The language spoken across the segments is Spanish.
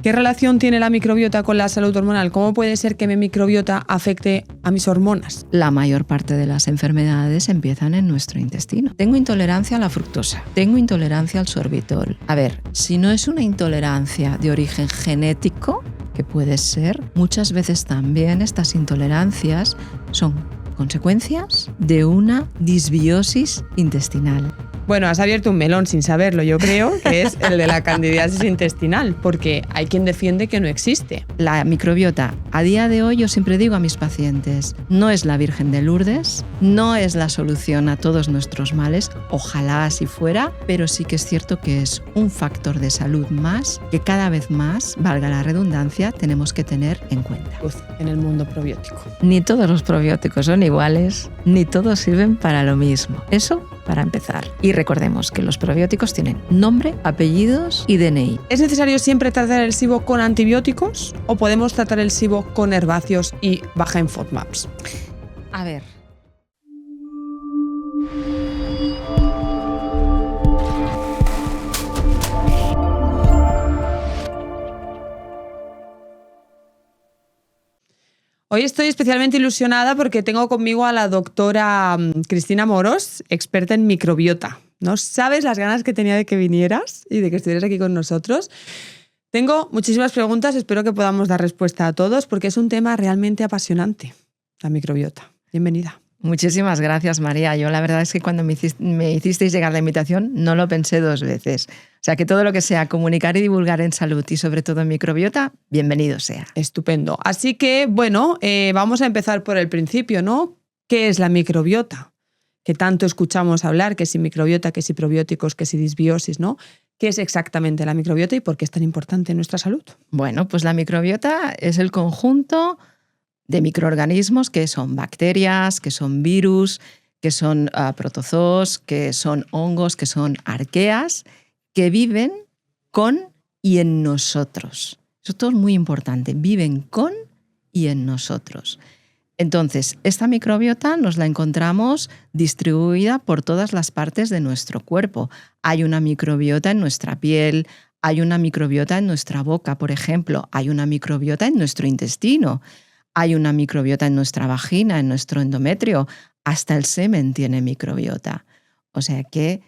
¿Qué relación tiene la microbiota con la salud hormonal? ¿Cómo puede ser que mi microbiota afecte a mis hormonas? La mayor parte de las enfermedades empiezan en nuestro intestino. Tengo intolerancia a la fructosa, tengo intolerancia al sorbitol. A ver, si no es una intolerancia de origen genético, que puede ser, muchas veces también estas intolerancias son consecuencias de una disbiosis intestinal. Bueno, has abierto un melón sin saberlo, yo creo, que es el de la candidiasis intestinal, porque hay quien defiende que no existe. La microbiota, a día de hoy yo siempre digo a mis pacientes, no es la Virgen de Lourdes, no es la solución a todos nuestros males, ojalá así fuera, pero sí que es cierto que es un factor de salud más que cada vez más, valga la redundancia, tenemos que tener en cuenta. En el mundo probiótico. Ni todos los probióticos son iguales, ni todos sirven para lo mismo. Eso para empezar. Y recordemos que los probióticos tienen nombre, apellidos y DNI. ¿Es necesario siempre tratar el SIBO con antibióticos o podemos tratar el SIBO con herbáceos y baja en FODMAPs? A ver. Hoy estoy especialmente ilusionada porque tengo conmigo a la doctora Cristina Moros, experta en microbiota. No sabes las ganas que tenía de que vinieras y de que estuvieras aquí con nosotros. Tengo muchísimas preguntas, espero que podamos dar respuesta a todos porque es un tema realmente apasionante, la microbiota. Bienvenida. Muchísimas gracias, María. Yo la verdad es que cuando me hicisteis llegar la invitación no lo pensé dos veces. O sea que todo lo que sea comunicar y divulgar en salud y sobre todo en microbiota, bienvenido sea. Estupendo. Así que, bueno, vamos a empezar por el principio, ¿no? ¿Qué es la microbiota? Que tanto escuchamos hablar, que si microbiota, que si probióticos, que si disbiosis, ¿no? ¿Qué es exactamente la microbiota y por qué es tan importante en nuestra salud? Bueno, pues la microbiota es el conjunto de microorganismos que son bacterias, que son virus, que son protozoos, que son hongos, que son arqueas, que viven con y en nosotros. Eso todo es muy importante, viven con y en nosotros. Entonces, esta microbiota nos la encontramos distribuida por todas las partes de nuestro cuerpo. Hay una microbiota en nuestra piel, hay una microbiota en nuestra boca, por ejemplo, hay una microbiota en nuestro intestino, hay una microbiota en nuestra vagina, en nuestro endometrio, hasta el semen tiene microbiota. O sea que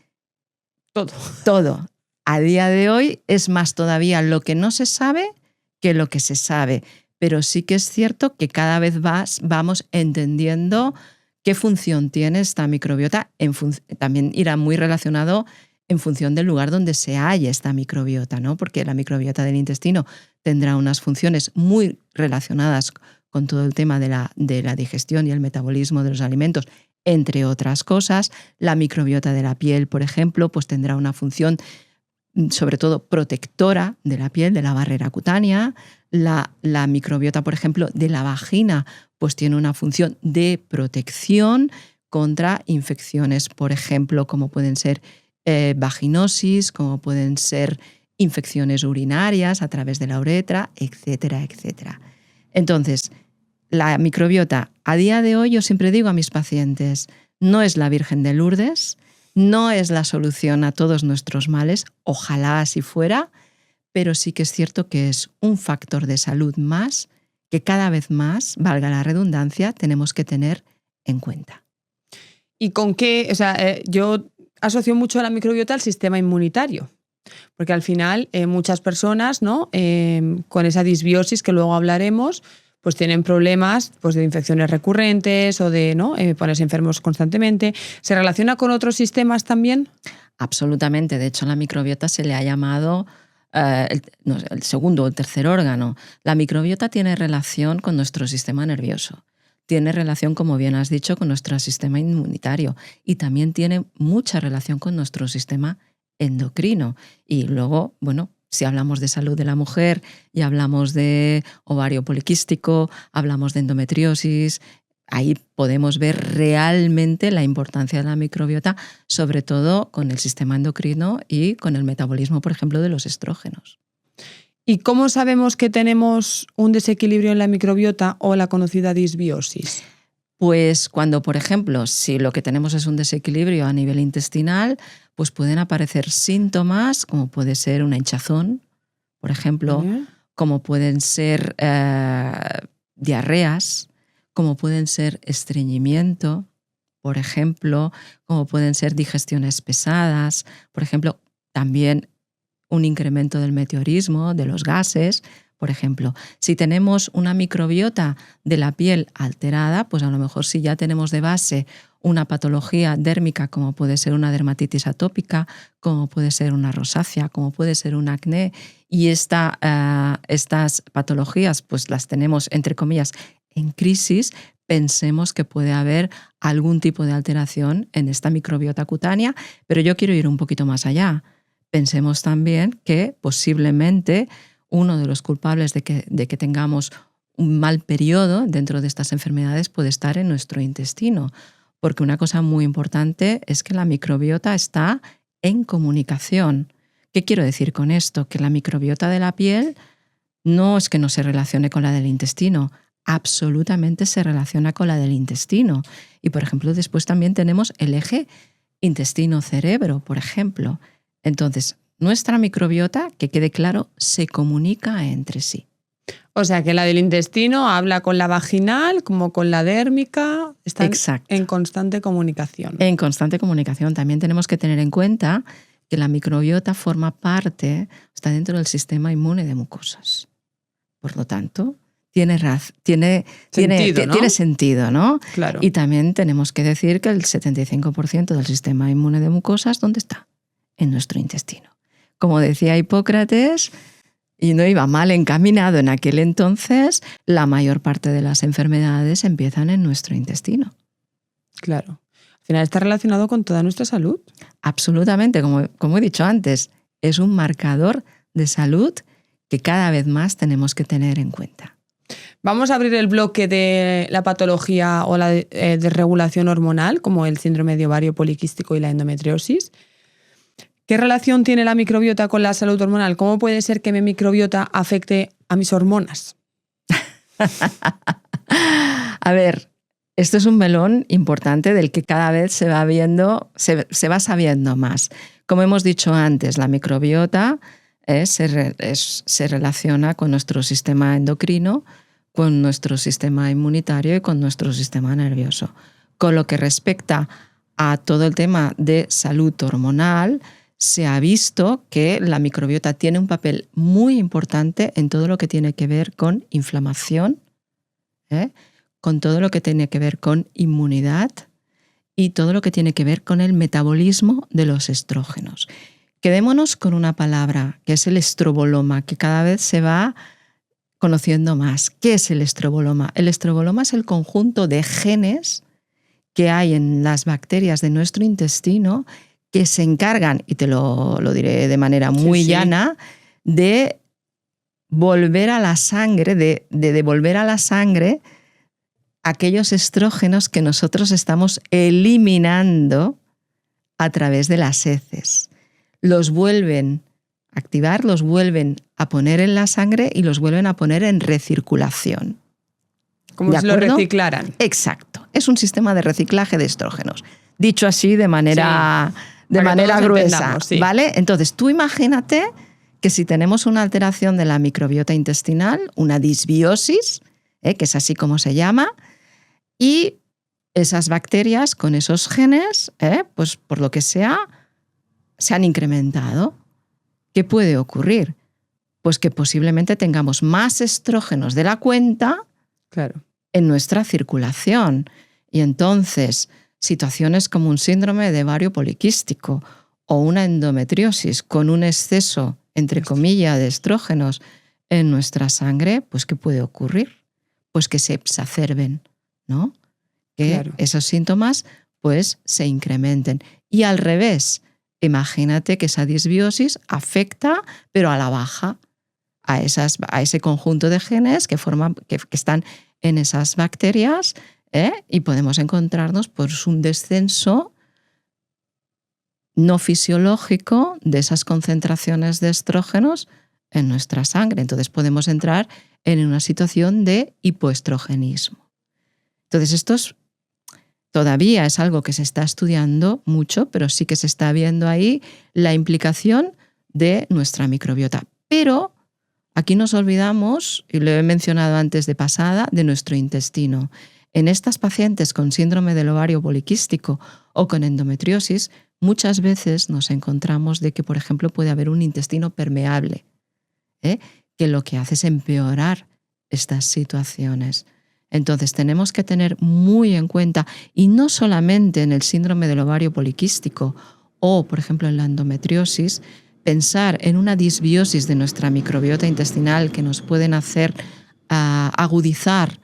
todo. A día de hoy es más todavía lo que no se sabe que lo que se sabe. Pero sí que es cierto que cada vez vamos entendiendo qué función tiene esta microbiota. También irá muy relacionado en función del lugar donde se halla esta microbiota, ¿no? Porque la microbiota del intestino tendrá unas funciones muy relacionadas con todo el tema de la digestión y el metabolismo de los alimentos, entre otras cosas. La microbiota de la piel, por ejemplo, pues tendrá una función sobre todo protectora de la piel, de la barrera cutánea. La microbiota, por ejemplo, de la vagina, pues tiene una función de protección contra infecciones, por ejemplo, como pueden ser vaginosis, como pueden ser infecciones urinarias a través de la uretra, etcétera, etcétera. Entonces, la microbiota, a día de hoy, yo siempre digo a mis pacientes, no es la Virgen de Lourdes, no es la solución a todos nuestros males, ojalá así fuera, pero sí que es cierto que es un factor de salud más que cada vez más, valga la redundancia, tenemos que tener en cuenta. ¿Y con qué? O sea, yo asocio mucho a la microbiota al sistema inmunitario, porque al final muchas personas, ¿no? Con esa disbiosis que luego hablaremos, pues tienen problemas pues, de infecciones recurrentes o de ¿no? Ponerse enfermos constantemente. ¿Se relaciona con otros sistemas también? Absolutamente. De hecho, la microbiota se le ha llamado el segundo o el tercer órgano. La microbiota tiene relación con nuestro sistema nervioso, tiene relación, como bien has dicho, con nuestro sistema inmunitario y también tiene mucha relación con nuestro sistema endocrino. Y luego, bueno, si hablamos de salud de la mujer y hablamos de ovario poliquístico, hablamos de endometriosis, ahí podemos ver realmente la importancia de la microbiota, sobre todo con el sistema endocrino y con el metabolismo, por ejemplo, de los estrógenos. ¿Y cómo sabemos que tenemos un desequilibrio en la microbiota o la conocida disbiosis? Pues cuando, por ejemplo, si lo que tenemos es un desequilibrio a nivel intestinal, pues pueden aparecer síntomas como puede ser una hinchazón, por ejemplo, como pueden ser diarreas, como pueden ser estreñimiento, por ejemplo, como pueden ser digestiones pesadas, por ejemplo, también un incremento del meteorismo, de los gases. Por ejemplo, si tenemos una microbiota de la piel alterada, pues a lo mejor si ya tenemos de base una patología dérmica, como puede ser una dermatitis atópica, como puede ser una rosácea, como puede ser un acné, y estas patologías pues las tenemos, entre comillas, en crisis, pensemos que puede haber algún tipo de alteración en esta microbiota cutánea, pero yo quiero ir un poquito más allá. Pensemos también que posiblemente uno de los culpables de que tengamos un mal periodo dentro de estas enfermedades puede estar en nuestro intestino, porque una cosa muy importante es que la microbiota está en comunicación. ¿Qué quiero decir con esto? Que la microbiota de la piel no es que no se relacione con la del intestino, absolutamente se relaciona con la del intestino. Y, por ejemplo, después también tenemos el eje intestino-cerebro, por ejemplo. Entonces, nuestra microbiota, que quede claro, se comunica entre sí. O sea, que la del intestino habla con la vaginal como con la dérmica, están Exacto. en constante comunicación. En constante comunicación. También tenemos que tener en cuenta que la microbiota forma parte, está dentro del sistema inmune de mucosas. Por lo tanto, tiene sentido, ¿no? Claro. Y también tenemos que decir que el 75% del sistema inmune de mucosas, ¿dónde está? En nuestro intestino. Como decía Hipócrates, y no iba mal encaminado en aquel entonces, la mayor parte de las enfermedades empiezan en nuestro intestino. Claro. Al final está relacionado con toda nuestra salud. Absolutamente, como he dicho antes, es un marcador de salud que cada vez más tenemos que tener en cuenta. Vamos a abrir el bloque de la patología o la desregulación hormonal, como el síndrome de ovario poliquístico y la endometriosis. ¿Qué relación tiene la microbiota con la salud hormonal? ¿Cómo puede ser que mi microbiota afecte a mis hormonas? A ver, esto es un melón importante del que cada vez se va sabiendo más. Como hemos dicho antes, la microbiota se relaciona con nuestro sistema endocrino, con nuestro sistema inmunitario y con nuestro sistema nervioso. Con lo que respecta a todo el tema de salud hormonal, se ha visto que la microbiota tiene un papel muy importante en todo lo que tiene que ver con inflamación, con todo lo que tiene que ver con inmunidad y todo lo que tiene que ver con el metabolismo de los estrógenos. Quedémonos con una palabra, que es el estroboloma, que cada vez se va conociendo más. ¿Qué es el estroboloma? El estroboloma es el conjunto de genes que hay en las bacterias de nuestro intestino que se encargan, y te lo diré de manera muy llana, de volver a la sangre, de devolver a la sangre aquellos estrógenos que nosotros estamos eliminando a través de las heces. Los vuelven a activar, los vuelven a poner en la sangre y los vuelven a poner en recirculación. Como si lo reciclaran. Exacto. Es un sistema de reciclaje de estrógenos. Dicho así de manera gruesa, ¿vale? Entonces, tú imagínate que si tenemos una alteración de la microbiota intestinal, una disbiosis, que es así como se llama, y esas bacterias con esos genes, pues por lo que sea, se han incrementado. ¿Qué puede ocurrir? Pues que posiblemente tengamos más estrógenos de la cuenta en nuestra circulación. Y entonces, situaciones como un síndrome de ovario poliquístico o una endometriosis con un exceso, entre comillas, de estrógenos en nuestra sangre, pues ¿qué puede ocurrir? Pues que se exacerben, ¿no? Que esos síntomas pues se incrementen. Y al revés, imagínate que esa disbiosis afecta, pero a la baja, a ese conjunto de genes que están en esas bacterias, y podemos encontrarnos pues un descenso no fisiológico de esas concentraciones de estrógenos en nuestra sangre. Entonces podemos entrar en una situación de hipoestrogenismo. Entonces esto todavía es algo que se está estudiando mucho, pero sí que se está viendo ahí la implicación de nuestra microbiota. Pero Aquí nos olvidamos, y lo he mencionado antes de pasada, de nuestro intestino. En estas pacientes con síndrome del ovario poliquístico o con endometriosis, muchas veces nos encontramos de que, por ejemplo, puede haber un intestino permeable, que lo que hace es empeorar estas situaciones. Entonces tenemos que tener muy en cuenta, y no solamente en el síndrome del ovario poliquístico o, por ejemplo, en la endometriosis, pensar en una disbiosis de nuestra microbiota intestinal que nos pueden hacer agudizar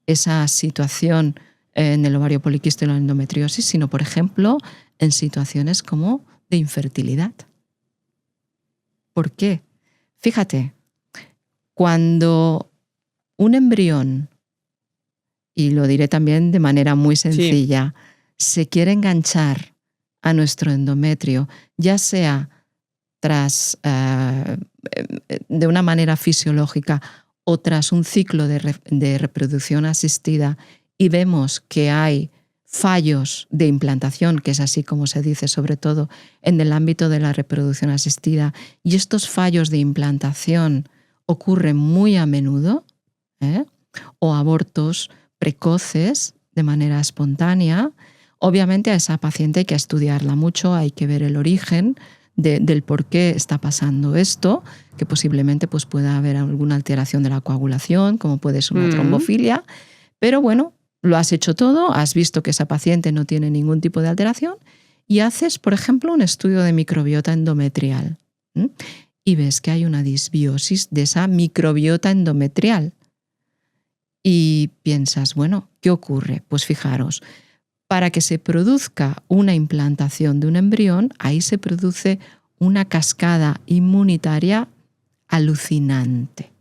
esa situación en el ovario poliquístico y la endometriosis, sino, por ejemplo, en situaciones como de infertilidad. ¿Por qué? Fíjate, cuando un embrión, y lo diré también de manera muy sencilla, se quiere enganchar a nuestro endometrio, ya sea de una manera fisiológica o tras un ciclo de reproducción asistida, y vemos que hay fallos de implantación, que es así como se dice sobre todo en el ámbito de la reproducción asistida, y estos fallos de implantación ocurren muy a menudo, o abortos precoces de manera espontánea, obviamente a esa paciente hay que estudiarla mucho, hay que ver el origen del por qué está pasando esto, que posiblemente pues, pueda haber alguna alteración de la coagulación, como puede ser una trombofilia, pero bueno, lo has hecho todo, has visto que esa paciente no tiene ningún tipo de alteración y haces, por ejemplo, un estudio de microbiota endometrial y ves que hay una disbiosis de esa microbiota endometrial. Y piensas, bueno, ¿qué ocurre? Pues fijaros, para que se produzca una implantación de un embrión, ahí se produce una cascada inmunitaria alucinante,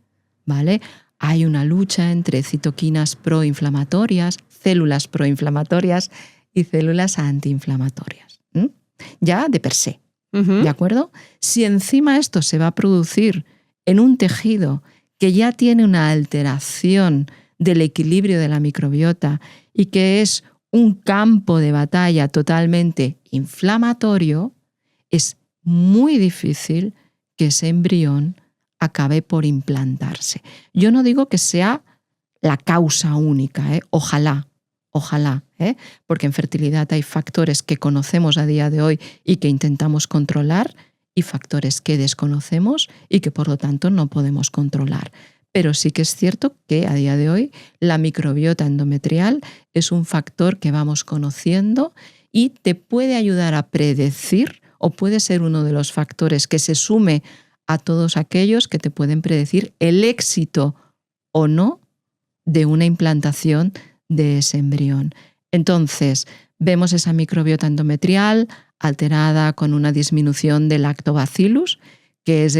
¿vale? Hay una lucha entre citoquinas proinflamatorias, células proinflamatorias y células antiinflamatorias, ya de per se, ¿de acuerdo? Si encima esto se va a producir en un tejido que ya tiene una alteración del equilibrio de la microbiota y que es un campo de batalla totalmente inflamatorio, es muy difícil que ese embrión acabe por implantarse. Yo no digo que sea la causa única, ojalá, porque en fertilidad hay factores que conocemos a día de hoy y que intentamos controlar y factores que desconocemos y que por lo tanto no podemos controlar. Pero sí que es cierto que a día de hoy la microbiota endometrial es un factor que vamos conociendo y te puede ayudar a predecir, o puede ser uno de los factores que se sume a todos aquellos que te pueden predecir el éxito o no de una implantación de ese embrión. Entonces, vemos esa microbiota endometrial alterada con una disminución del lactobacillus, que es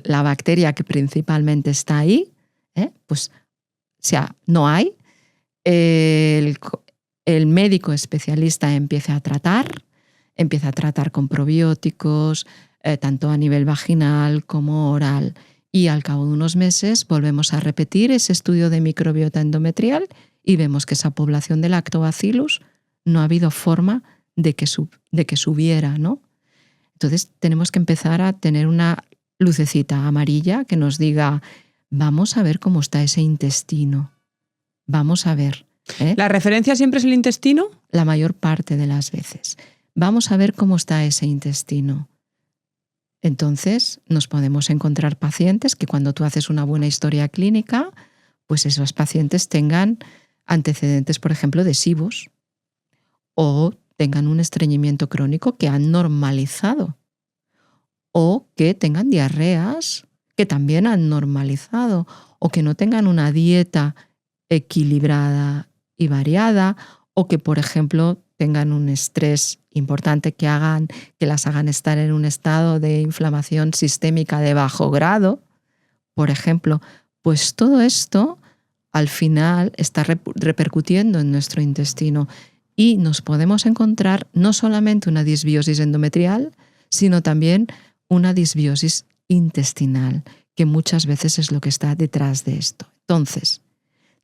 la bacteria que principalmente está ahí, pues no hay. El médico especialista empieza a tratar con probióticos, tanto a nivel vaginal como oral, y al cabo de unos meses volvemos a repetir ese estudio de microbiota endometrial y vemos que esa población de lactobacillus no ha habido forma de que subiera, ¿no? Entonces tenemos que empezar a tener una lucecita amarilla que nos diga: vamos a ver cómo está ese intestino. Vamos a ver. ¿La referencia siempre es el intestino? La mayor parte de las veces. Vamos a ver cómo está ese intestino. Entonces nos podemos encontrar pacientes que cuando tú haces una buena historia clínica, pues esos pacientes tengan antecedentes, por ejemplo, de SIBOs o tengan un estreñimiento crónico que han normalizado o que tengan diarreas que también han normalizado, o que no tengan una dieta equilibrada y variada, o que, por ejemplo, tengan un estrés importante que las hagan estar en un estado de inflamación sistémica de bajo grado, por ejemplo. Pues todo esto al final está repercutiendo en nuestro intestino y nos podemos encontrar no solamente una disbiosis endometrial, sino también una disbiosis intestinal, que muchas veces es lo que está detrás de esto. Entonces,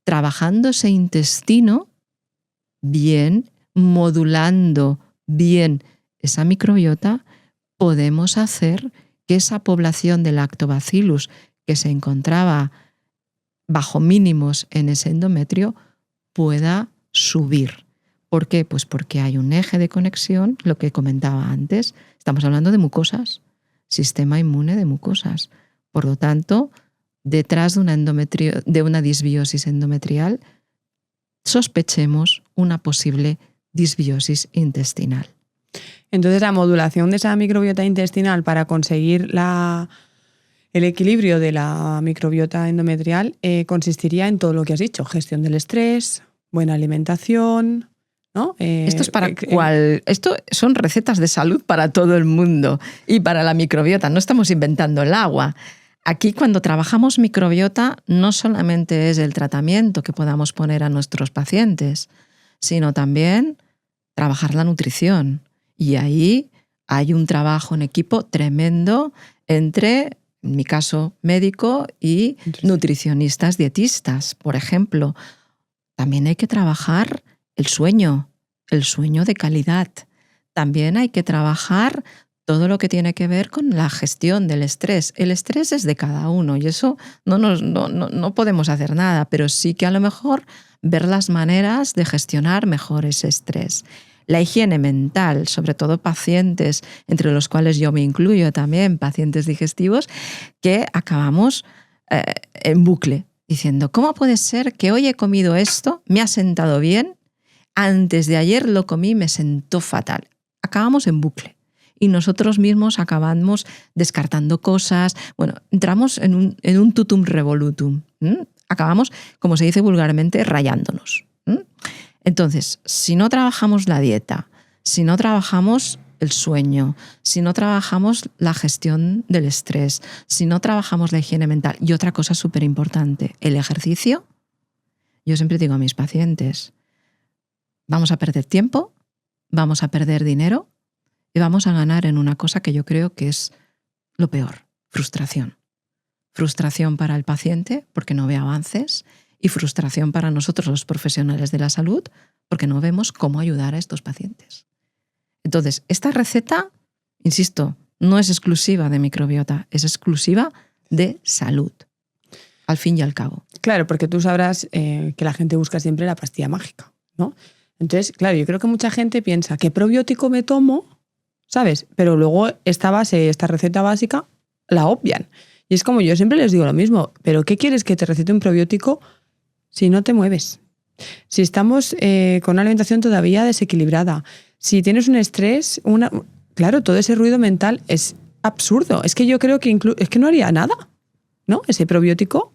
trabajando ese intestino bien, modulando bien esa microbiota, podemos hacer que esa población de lactobacillus que se encontraba bajo mínimos en ese endometrio pueda subir. ¿Por qué? Pues porque hay un eje de conexión, lo que comentaba antes. Estamos hablando de mucosas, sistema inmune de mucosas. Por lo tanto, detrás de una disbiosis endometrial, sospechemos una posible disbiosis intestinal. Entonces, la modulación de esa microbiota intestinal para conseguir el equilibrio de la microbiota endometrial consistiría en todo lo que has dicho: gestión del estrés, buena alimentación, ¿no? Esto son recetas de salud para todo el mundo y para la microbiota. No estamos inventando el agua. Aquí, cuando trabajamos microbiota, no solamente es el tratamiento que podamos poner a nuestros pacientes, sino también trabajar la nutrición. Y ahí hay un trabajo en equipo tremendo entre, en mi caso, médico y nutricionistas dietistas, por ejemplo. También hay que trabajar el sueño de calidad. También hay que trabajar todo lo que tiene que ver con la gestión del estrés. El estrés es de cada uno y eso no podemos hacer nada, pero sí que a lo mejor ver las maneras de gestionar mejor ese estrés. La higiene mental, sobre todo pacientes, entre los cuales yo me incluyo también, pacientes digestivos, que acabamos en bucle, diciendo, ¿cómo puede ser que hoy he comido esto, me ha sentado bien, antes de ayer lo comí, me sentó fatal? Acabamos en bucle. Y nosotros mismos acabamos descartando cosas. Bueno, entramos en un tutum revolutum. Acabamos, como se dice vulgarmente, rayándonos. Entonces, si no trabajamos la dieta, si no trabajamos el sueño, si no trabajamos la gestión del estrés, si no trabajamos la higiene mental, y otra cosa súper importante, el ejercicio, yo siempre digo a mis pacientes, vamos a perder tiempo, vamos a perder dinero, y vamos a ganar en una cosa que yo creo que es lo peor: frustración. Frustración para el paciente porque no ve avances y frustración para nosotros los profesionales de la salud porque no vemos cómo ayudar a estos pacientes. Entonces, esta receta, insisto, no es exclusiva de microbiota, es exclusiva de salud, al fin y al cabo. Claro, porque tú sabrás que la gente busca siempre la pastilla mágica, ¿no? Entonces, claro, yo creo que mucha gente piensa, ¿qué probiótico me tomo? ¿Sabes? Pero luego esta receta básica, la obvian. Y es como yo siempre les digo lo mismo, ¿pero qué quieres que te recete un probiótico si no te mueves? Si estamos con una alimentación todavía desequilibrada, si tienes un estrés, claro, todo ese ruido mental es absurdo. Es que yo creo que es que no haría nada, ¿no? Ese probiótico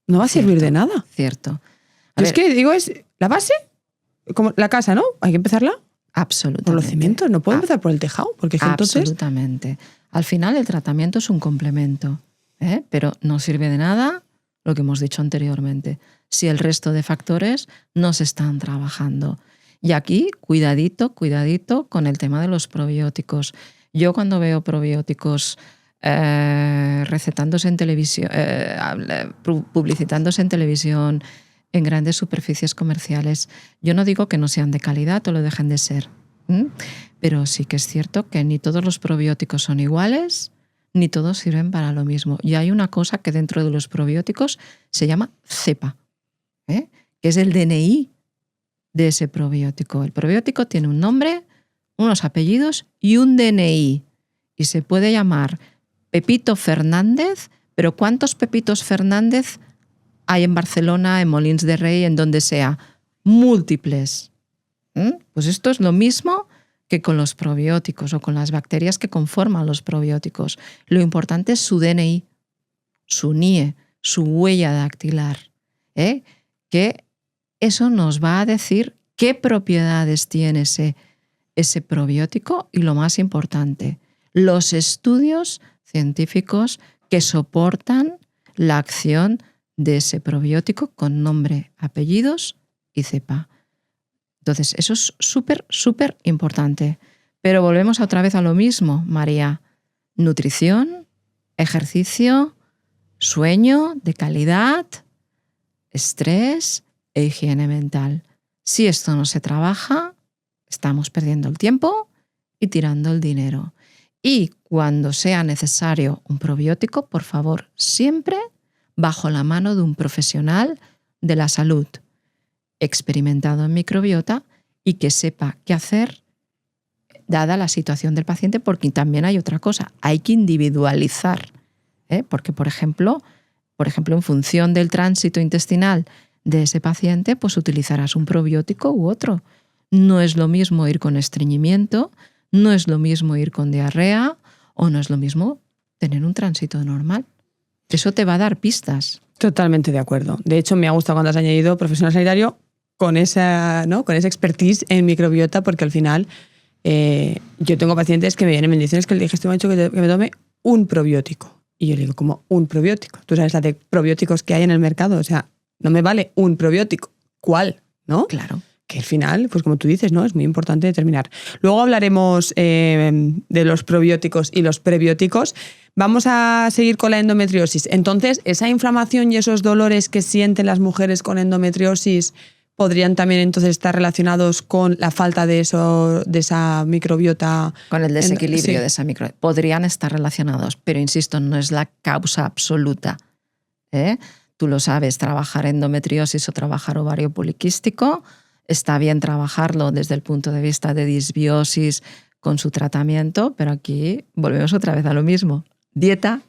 no va a servir de nada. Cierto. Es que digo, es la base, como la casa, ¿no? Hay que empezarla. Absolutamente. Por los cimientos, no puedo empezar por el tejado, porque es que entonces... Absolutamente. Al final el tratamiento es un complemento, pero no sirve de nada lo que hemos dicho anteriormente, si el resto de factores no se están trabajando. Y aquí, cuidadito con el tema de los probióticos. Yo cuando veo probióticos recetándose en televisión, publicitándose en televisión, en grandes superficies comerciales, yo no digo que no sean de calidad o lo dejen de ser, pero sí que es cierto que ni todos los probióticos son iguales, ni todos sirven para lo mismo. Y hay una cosa que dentro de los probióticos se llama cepa, que es el DNI de ese probiótico. El probiótico tiene un nombre, unos apellidos y un DNI. Y se puede llamar Pepito Fernández, pero ¿cuántos Pepitos Fernández hay en Barcelona, en Molins de Rey, en donde sea? Múltiples. Pues esto es lo mismo que con los probióticos o con las bacterias que conforman los probióticos. Lo importante es su DNI, su NIE, su huella dactilar, que eso nos va a decir qué propiedades tiene ese probiótico y, lo más importante, los estudios científicos que soportan la acción de ese probiótico con nombre, apellidos y cepa. Entonces, eso es súper, súper importante. Pero volvemos otra vez a lo mismo, María. Nutrición, ejercicio, sueño de calidad, estrés e higiene mental. Si esto no se trabaja, estamos perdiendo el tiempo y tirando el dinero. Y cuando sea necesario un probiótico, por favor, siempre bajo la mano de un profesional de la salud experimentado en microbiota y que sepa qué hacer dada la situación del paciente, porque también hay otra cosa, hay que individualizar, porque, por ejemplo, en función del tránsito intestinal de ese paciente, pues utilizarás un probiótico u otro. No es lo mismo ir con estreñimiento, no es lo mismo ir con diarrea o no es lo mismo tener un tránsito normal. Eso te va a dar pistas. Totalmente de acuerdo. De hecho, me ha gustado cuando has añadido profesional sanitario con esa, ¿no? Con esa expertise en microbiota, porque al final yo tengo pacientes que me vienen y me dicen, es que el digestivo me ha dicho que me tome un probiótico. Y yo le digo, ¿cómo un probiótico? Tú sabes la de probióticos que hay en el mercado, o sea, no me vale un probiótico. ¿Cuál? ¿No? Claro. Que al final, pues como tú dices, ¿no? Es muy importante determinar. Luego hablaremos de los probióticos y los prebióticos. Vamos a seguir con la endometriosis. Entonces, esa inflamación y esos dolores que sienten las mujeres con endometriosis podrían también entonces estar relacionados con la falta de esa microbiota. Con el desequilibrio sí. de esa microbiota. Podrían estar relacionados, pero insisto, no es la causa absoluta. Tú lo sabes, trabajar endometriosis o trabajar ovario poliquístico, está bien trabajarlo desde el punto de vista de disbiosis con su tratamiento, pero aquí volvemos otra vez a lo mismo. Dieta,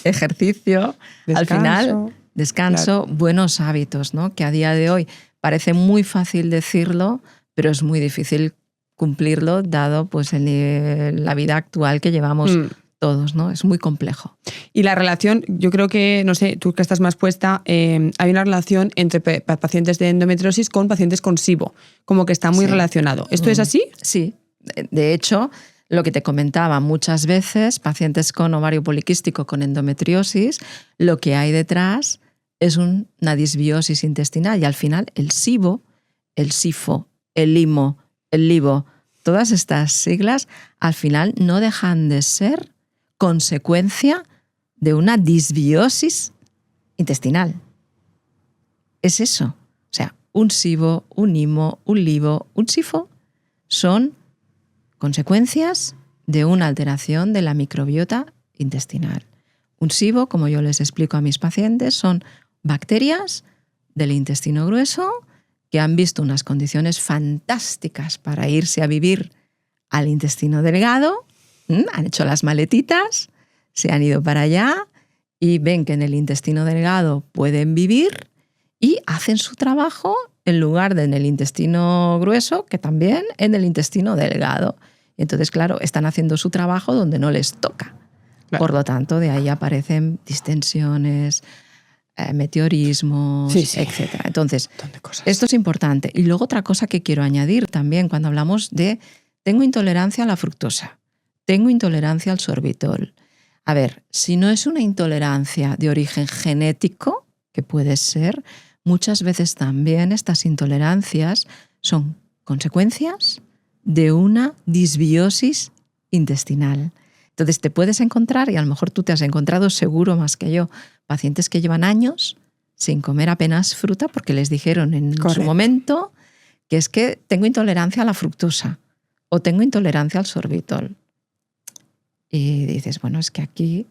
ejercicio, Descanso, al final descanso, claro. Buenos hábitos, ¿no? Que a día de hoy parece muy fácil decirlo, pero es muy difícil cumplirlo dado pues, la vida actual que llevamos todos, ¿no? Es muy complejo. Y la relación, yo creo que, no sé, tú que estás más puesta, hay una relación entre pacientes de endometriosis con pacientes con SIBO, como que está muy relacionado. ¿Esto es así? Sí. De hecho, lo que te comentaba, muchas veces pacientes con ovario poliquístico con endometriosis, lo que hay detrás es una disbiosis intestinal y al final el SIBO, el SIFO, el LIMO, el LIBO, todas estas siglas al final no dejan de ser consecuencia de una disbiosis intestinal. Es eso. O sea, un SIBO, un IMO, un LIBO, un SIFO son consecuencias de una alteración de la microbiota intestinal. Un SIBO, como yo les explico a mis pacientes, son bacterias del intestino grueso que han visto unas condiciones fantásticas para irse a vivir al intestino delgado, han hecho las maletitas, se han ido para allá y ven que en el intestino delgado pueden vivir y hacen su trabajo en lugar de en el intestino grueso, que también en el intestino delgado. Entonces, claro, están haciendo su trabajo donde no les toca. Claro. Por lo tanto, de ahí aparecen distensiones, meteorismos, etc. Entonces, esto es importante. Y luego otra cosa que quiero añadir también cuando hablamos de tengo intolerancia a la fructosa, tengo intolerancia al sorbitol. A ver, si no es una intolerancia de origen genético, que puede ser, muchas veces también estas intolerancias son consecuencias de una disbiosis intestinal. Entonces te puedes encontrar, y a lo mejor tú te has encontrado seguro más que yo, pacientes que llevan años sin comer apenas fruta porque les dijeron en su momento que es que tengo intolerancia a la fructosa o tengo intolerancia al sorbitol. Y dices, bueno, es que aquí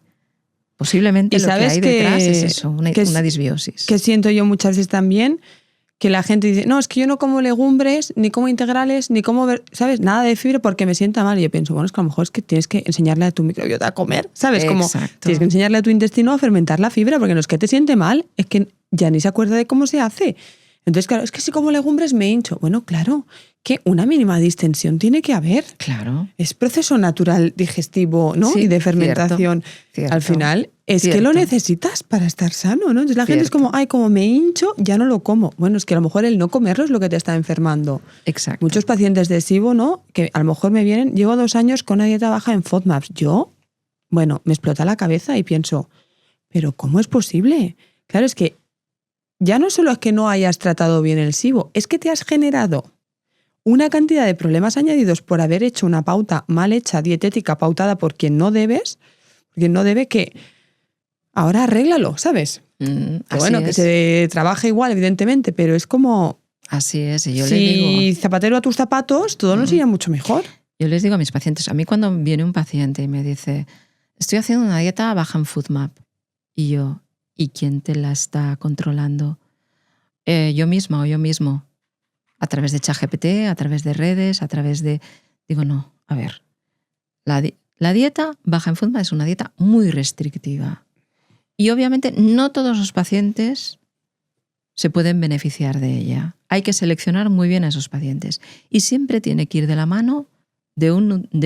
posiblemente lo que hay detrás es eso, una disbiosis. Que siento yo muchas veces también que la gente dice, no, es que yo no como legumbres, ni como integrales, ni como, ¿sabes? Nada de fibra porque me sienta mal. Y yo pienso, bueno, es que a lo mejor es que tienes que enseñarle a tu microbiota a comer, ¿sabes? Como tienes que enseñarle a tu intestino a fermentar la fibra, porque no es que te siente mal, es que ya ni se acuerda de cómo se hace. Entonces, claro, es que si como legumbres me hincho. Bueno, claro, que una mínima distensión tiene que haber. Claro. Es proceso natural digestivo, ¿no? Sí, y de fermentación. Cierto. Al final es que lo necesitas para estar sano, ¿no? Entonces la gente es como, ay, como me hincho, ya no lo como. Bueno, es que a lo mejor el no comerlo es lo que te está enfermando. Exacto. Muchos pacientes de SIBO, ¿no? Que a lo mejor me vienen, llevo 2 años con una dieta baja en FODMAPs. Yo, bueno, me explota la cabeza y pienso, ¿pero cómo es posible? Claro, es que ya no solo es que no hayas tratado bien el SIBO, es que te has generado una cantidad de problemas añadidos por haber hecho una pauta mal hecha, dietética, pautada por quien no debes, quien no debe, que ahora arréglalo, ¿sabes? Bueno, que se trabaja igual, evidentemente, pero es como... Así es, y yo le digo... Si zapatero a tus zapatos, todo nos iría mucho mejor. Yo les digo a mis pacientes, a mí cuando viene un paciente y me dice, estoy haciendo una dieta baja en FODMAP, y yo, ¿y quién te la está controlando? Yo misma o yo mismo, a través de ChatGPT, a través de redes, a través de... Digo, no, a ver, la dieta baja en FODMAP es una dieta muy restrictiva. Y obviamente no todos los pacientes se pueden beneficiar de ella. Hay que seleccionar muy bien a esos pacientes. Y siempre tiene que ir de la mano de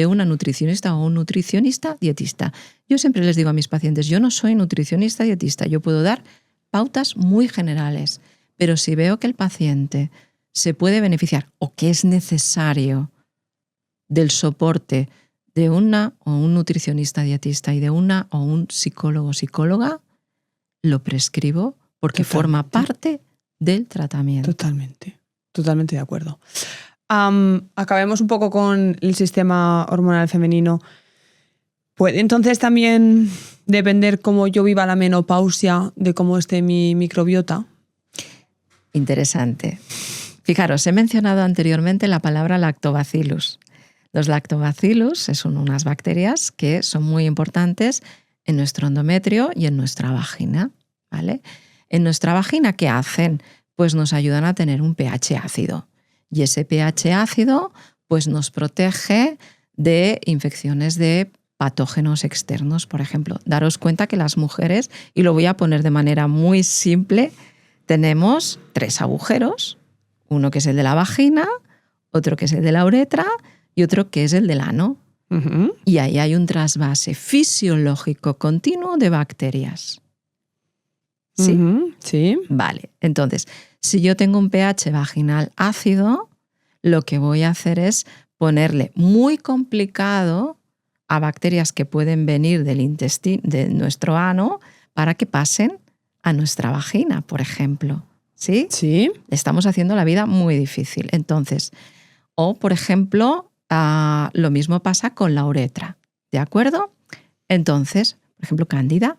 una nutricionista o un nutricionista dietista. Yo siempre les digo a mis pacientes, yo no soy nutricionista dietista, yo puedo dar pautas muy generales, pero si veo que el paciente se puede beneficiar o que es necesario del soporte de una o un nutricionista dietista y de una o un psicólogo o psicóloga, lo prescribo porque forma parte del tratamiento. Totalmente de acuerdo. Acabemos un poco con el sistema hormonal femenino. ¿Puede entonces también depender cómo yo viva la menopausia de cómo esté mi microbiota? Interesante. Fijaros, he mencionado anteriormente la palabra lactobacillus. Los lactobacillus son unas bacterias que son muy importantes en nuestro endometrio y en nuestra vagina, ¿vale? En nuestra vagina, ¿qué hacen? Pues nos ayudan a tener un pH ácido. Y ese pH ácido pues nos protege de infecciones de patógenos externos, por ejemplo. Daros cuenta que las mujeres, y lo voy a poner de manera muy simple, tenemos 3 agujeros, uno que es el de la vagina, otro que es el de la uretra y otro que es el del ano. Uh-huh. Y ahí hay un trasvase fisiológico continuo de bacterias. ¿Sí? Uh-huh. Sí. Vale, entonces, si yo tengo un pH vaginal ácido, lo que voy a hacer es ponerle muy complicado a bacterias que pueden venir del intestino, de nuestro ano, para que pasen a nuestra vagina, por ejemplo. ¿Sí? Sí. Estamos haciendo la vida muy difícil. Entonces, o por ejemplo, lo mismo pasa con la uretra, ¿de acuerdo? Entonces, por ejemplo, cándida.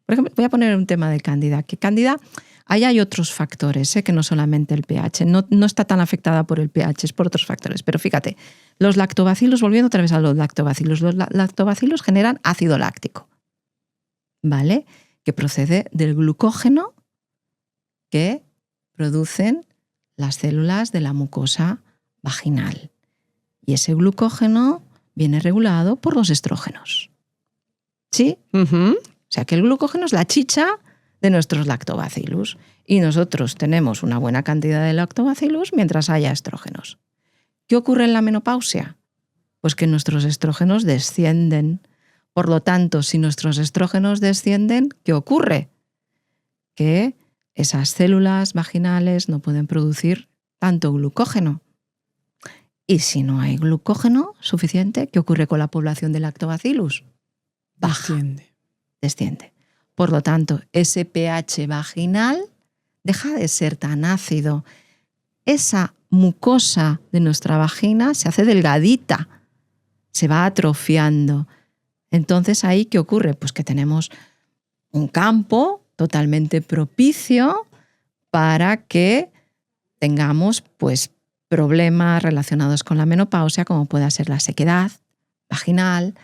Por ejemplo, voy a poner un tema de cándida. Que cándida, ahí hay otros factores, que no solamente el pH. No está tan afectada por el pH, es por otros factores. Pero fíjate, los lactobacilos, volviendo otra vez a los lactobacilos generan ácido láctico, ¿vale? Que procede del glucógeno que producen las células de la mucosa vaginal. Y ese glucógeno viene regulado por los estrógenos. ¿Sí? Uh-huh. O sea que el glucógeno es la chicha de nuestros lactobacillus. Y nosotros tenemos una buena cantidad de lactobacillus mientras haya estrógenos. ¿Qué ocurre en la menopausia? Pues que nuestros estrógenos descienden. Por lo tanto, si nuestros estrógenos descienden, ¿qué ocurre? Que esas células vaginales no pueden producir tanto glucógeno. Y si no hay glucógeno suficiente, ¿qué ocurre con la población de lactobacillus? Baja. Desciende. Por lo tanto, ese pH vaginal deja de ser tan ácido. Esa mucosa de nuestra vagina se hace delgadita, se va atrofiando. Entonces, ¿ahí qué ocurre? Pues que tenemos un campo totalmente propicio para que tengamos pues, problemas relacionados con la menopausia, como pueda ser la sequedad vaginal,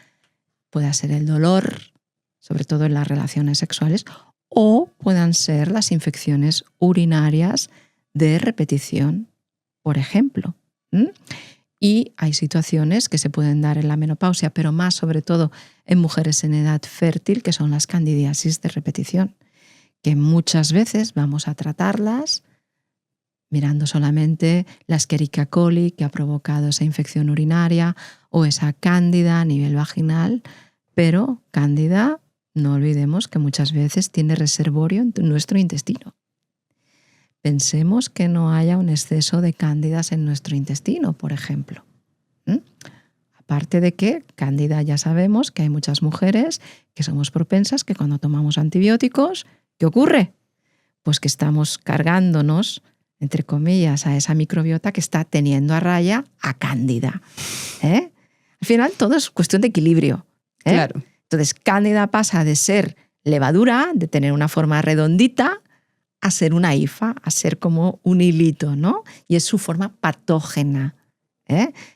pueda ser el dolor, sobre todo en las relaciones sexuales, o puedan ser las infecciones urinarias de repetición, por ejemplo. Y hay situaciones que se pueden dar en la menopausia, pero más sobre todo en mujeres en edad fértil, que son las candidiasis de repetición, que muchas veces vamos a tratarlas mirando solamente la Escherichia coli que ha provocado esa infección urinaria o esa cándida a nivel vaginal, pero cándida, no olvidemos que muchas veces tiene reservorio en nuestro intestino. Pensemos que no haya un exceso de cándidas en nuestro intestino, por ejemplo. Aparte de que cándida ya sabemos que hay muchas mujeres que somos propensas que cuando tomamos antibióticos, ¿qué ocurre? Pues que estamos cargándonos, entre comillas, a esa microbiota que está teniendo a raya a cándida. Al final todo es cuestión de equilibrio. Claro. Entonces, cándida pasa de ser levadura, de tener una forma redondita, a ser una hifa, a ser como un hilito, ¿no? Y es su forma patógena.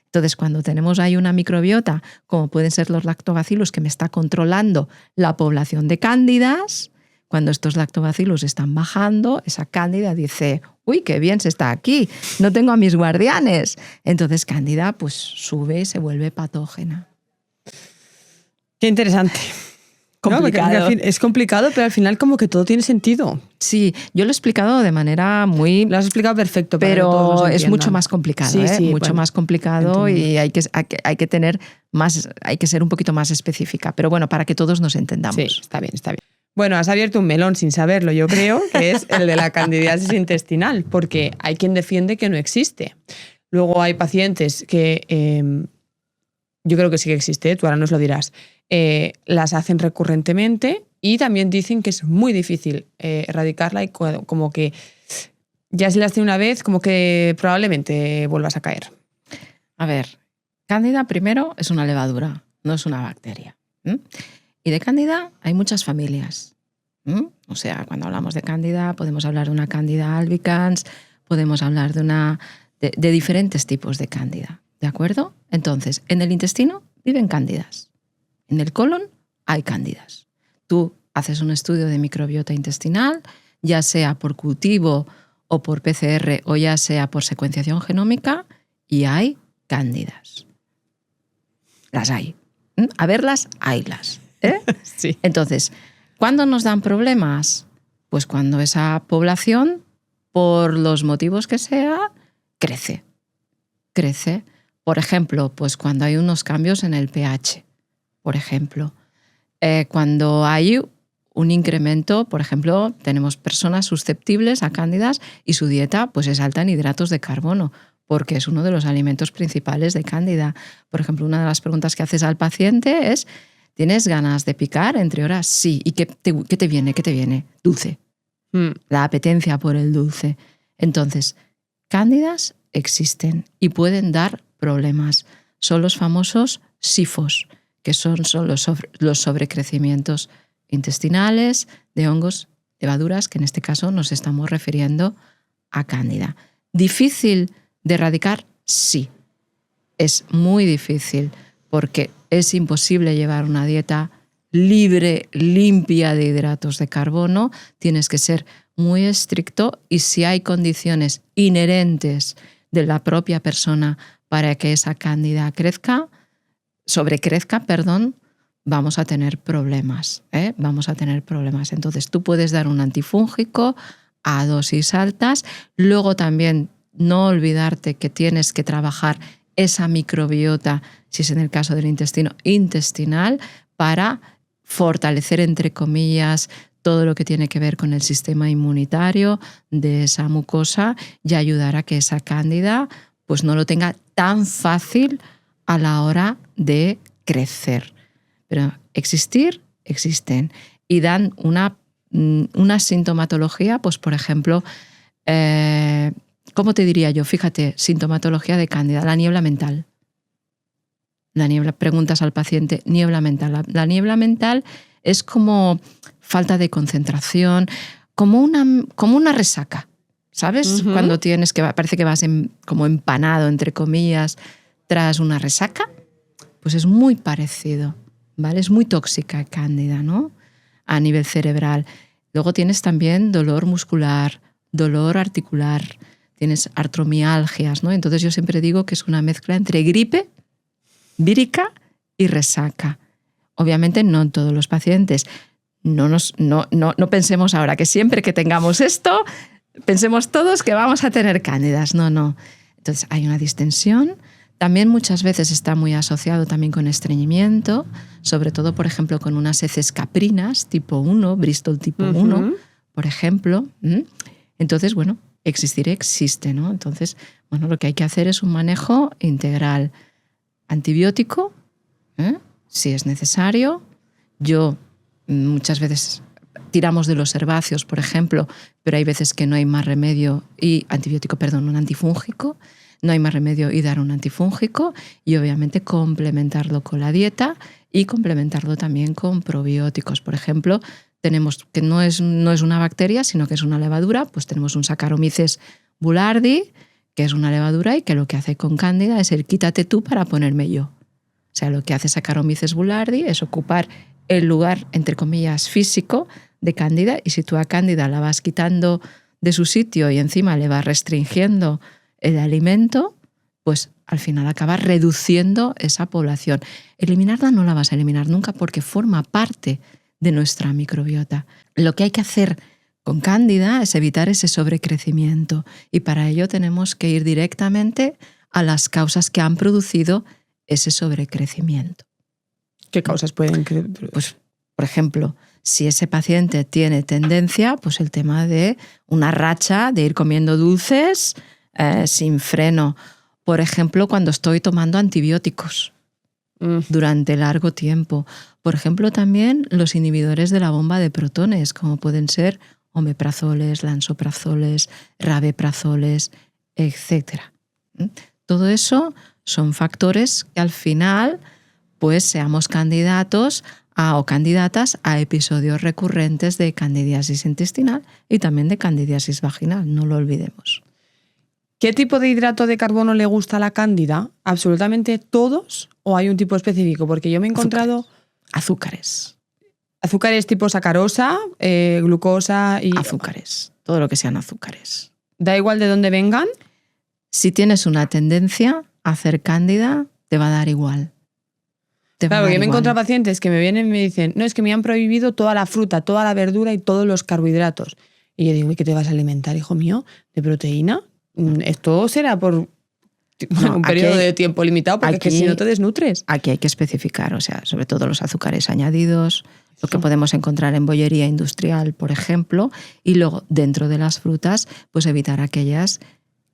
Entonces, cuando tenemos ahí una microbiota, como pueden ser los lactobacillus, que me está controlando la población de cándidas, cuando estos lactobacillus están bajando, esa cándida dice, uy, qué bien se está aquí, no tengo a mis guardianes. Entonces, cándida pues sube y se vuelve patógena. Qué interesante. Complicado. ¿No? Es complicado, pero al final como que todo tiene sentido. Sí, yo lo he explicado de manera muy... Lo has explicado perfecto. Para que todos pero nos es entiendan. mucho más complicado, Sí, mucho bueno, más complicado entiendo. y hay que tener más, hay que ser un poquito más específica. Pero bueno, para que todos nos entendamos. Sí, está bien, está bien. Bueno, has abierto un melón sin saberlo, yo creo, que es el de la candidiasis intestinal, porque hay quien defiende que no existe. Luego hay pacientes que, yo creo que sí que existe, tú ahora nos lo dirás, las hacen recurrentemente y también dicen que es muy difícil erradicarla y como que ya si la has tenido una vez, como que probablemente vuelvas a caer. A ver, cándida primero es una levadura, no es una bacteria. Y de cándida hay muchas familias. O sea, cuando hablamos de cándida podemos hablar de una cándida albicans, podemos hablar de diferentes tipos de cándida. ¿De acuerdo? Entonces, en el intestino viven cándidas. En el colon hay cándidas. Tú haces un estudio de microbiota intestinal, ya sea por cultivo o por PCR o ya sea por secuenciación genómica, y hay cándidas. Las hay. A verlas, haylas. Sí. Entonces, ¿cuándo nos dan problemas? Pues cuando esa población, por los motivos que sea, crece. Crece. Por ejemplo, pues cuando hay unos cambios en el pH. Por ejemplo, cuando hay un incremento, por ejemplo, tenemos personas susceptibles a cándidas y su dieta pues es alta en hidratos de carbono, porque es uno de los alimentos principales de cándida. Por ejemplo, una de las preguntas que haces al paciente es, ¿tienes ganas de picar entre horas? Sí. ¿Y qué te viene? ¿Qué te viene? Dulce. La apetencia por el dulce. Entonces, cándidas existen y pueden dar problemas. Son los famosos SIFOs, que son los sobrecrecimientos intestinales de hongos, levaduras, que en este caso nos estamos refiriendo a cándida. ¿Difícil de erradicar? Sí. Es muy difícil porque es imposible llevar una dieta libre, limpia de hidratos de carbono. Tienes que ser muy estricto y si hay condiciones inherentes de la propia persona para que esa cándida sobrecrezca, vamos a tener problemas. Vamos a tener problemas. Entonces tú puedes dar un antifúngico a dosis altas. Luego también no olvidarte que tienes que trabajar esa microbiota, si es en el caso del intestino, intestinal, para fortalecer, entre comillas, todo lo que tiene que ver con el sistema inmunitario de esa mucosa y ayudar a que esa cándida pues no lo tenga tan fácil a la hora de crecer. Pero existir, existen. Y dan una sintomatología, pues por ejemplo, ¿cómo te diría yo? Fíjate, sintomatología de cándida, la niebla mental. Preguntas al paciente, niebla mental. La niebla mental es como falta de concentración, como una resaca, ¿sabes? Uh-huh. Cuando tienes que parece que vas como empanado, entre comillas, tras una resaca, pues es muy parecido, ¿vale? Es muy tóxica cándida, ¿no? A nivel cerebral. Luego tienes también dolor muscular, dolor articular, tienes artromialgias, ¿no? Entonces yo siempre digo que es una mezcla entre gripe, vírica y resaca. Obviamente no en todos los pacientes. No pensemos ahora que siempre que tengamos esto, pensemos todos que vamos a tener cándidas. No. Entonces hay una distensión. También muchas veces está muy asociado también con estreñimiento, sobre todo, por ejemplo, con unas heces caprinas tipo 1, Bristol tipo 1, por ejemplo. Entonces, bueno, existir existe, ¿no? Entonces, bueno, lo que hay que hacer es un manejo integral. Antibiótico, si es necesario. Muchas veces tiramos de los herbáceos, por ejemplo, pero hay veces que no hay más remedio un antifúngico. No hay más remedio y dar un antifúngico y obviamente complementarlo con la dieta y complementarlo también con probióticos. Por ejemplo, tenemos que no es una bacteria, sino que es una levadura, pues tenemos un Saccharomyces boulardii, que es una levadura y que lo que hace con cándida es el quítate tú para ponerme yo. O sea, lo que hace Saccharomyces boulardii es ocupar el lugar, entre comillas, físico de cándida, y si tú a cándida la vas quitando de su sitio y encima le vas restringiendo el alimento, pues al final acabas reduciendo esa población. Eliminarla no la vas a eliminar nunca porque forma parte de nuestra microbiota. Lo que hay que hacer con cándida es evitar ese sobrecrecimiento, y para ello tenemos que ir directamente a las causas que han producido ese sobrecrecimiento. ¿Qué causas pueden? Pues, por ejemplo, si ese paciente tiene tendencia, pues el tema de una racha de ir comiendo dulces sin freno. Por ejemplo, cuando estoy tomando antibióticos durante largo tiempo. Por ejemplo, también los inhibidores de la bomba de protones, como pueden ser omeprazoles, lansoprazoles, rabeprazoles, etc. Todo eso son factores que al final pues seamos candidatos o candidatas a episodios recurrentes de candidiasis intestinal y también de candidiasis vaginal, no lo olvidemos. ¿Qué tipo de hidrato de carbono le gusta a la cándida? ¿Absolutamente todos o hay un tipo específico? Porque yo me he encontrado... Azúcares. Azúcares tipo sacarosa, glucosa y... Azúcares, todo lo que sean azúcares. ¿Da igual de dónde vengan? Si tienes una tendencia a hacer cándida, te va a dar igual. Claro, yo me he encontrado pacientes que me vienen y me dicen, no, es que me han prohibido toda la fruta, toda la verdura y todos los carbohidratos. Y yo digo, ¿y qué te vas a alimentar, hijo mío? ¿De proteína? Esto será por un periodo de tiempo limitado, porque aquí, es que si no te desnutres. Aquí hay que especificar, o sea, sobre todo los azúcares añadidos, lo que podemos encontrar en bollería industrial, por ejemplo, y luego dentro de las frutas, pues evitar aquellas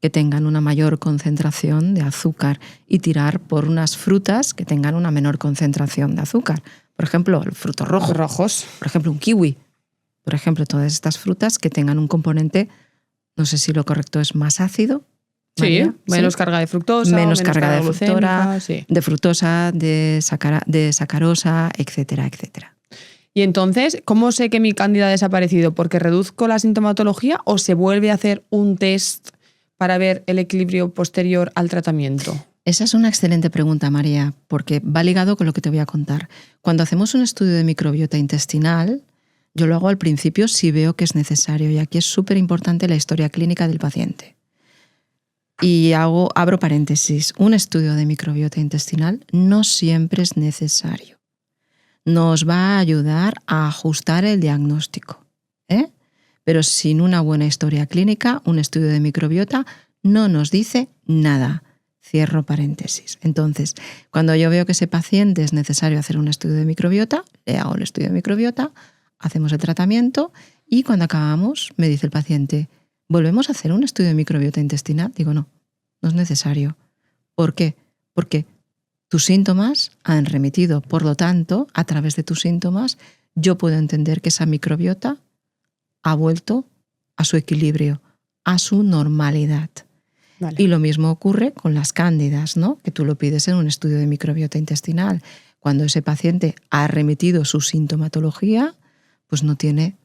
que tengan una mayor concentración de azúcar y tirar por unas frutas que tengan una menor concentración de azúcar. Por ejemplo, el fruto rojo. Rojos. Por ejemplo, un kiwi. Por ejemplo, todas estas frutas que tengan un componente, no sé si lo correcto es más ácido. Sí, María, menos carga de fructosa. Menos carga de fructosa, sí. de fructosa, de sacarosa, etcétera, etcétera. Y entonces, ¿cómo sé que mi cándida ha desaparecido? ¿Porque reduzco la sintomatología o se vuelve a hacer un test para ver el equilibrio posterior al tratamiento? Esa es una excelente pregunta, María, porque va ligado con lo que te voy a contar. Cuando hacemos un estudio de microbiota intestinal, yo lo hago al principio si veo que es necesario, y aquí es súper importante la historia clínica del paciente. Y abro paréntesis, un estudio de microbiota intestinal no siempre es necesario. Nos va a ayudar a ajustar el diagnóstico, pero sin una buena historia clínica, un estudio de microbiota no nos dice nada. Cierro paréntesis. Entonces, cuando yo veo que ese paciente es necesario hacer un estudio de microbiota, le hago el estudio de microbiota, hacemos el tratamiento y cuando acabamos me dice el paciente, ¿volvemos a hacer un estudio de microbiota intestinal? Digo, no es necesario. ¿Por qué? Porque tus síntomas han remitido, por lo tanto, a través de tus síntomas, yo puedo entender que esa microbiota ha vuelto a su equilibrio, a su normalidad. Vale. Y lo mismo ocurre con las cándidas, ¿no? Que tú lo pides en un estudio de microbiota intestinal. Cuando ese paciente ha remitido su sintomatología, pues no tiene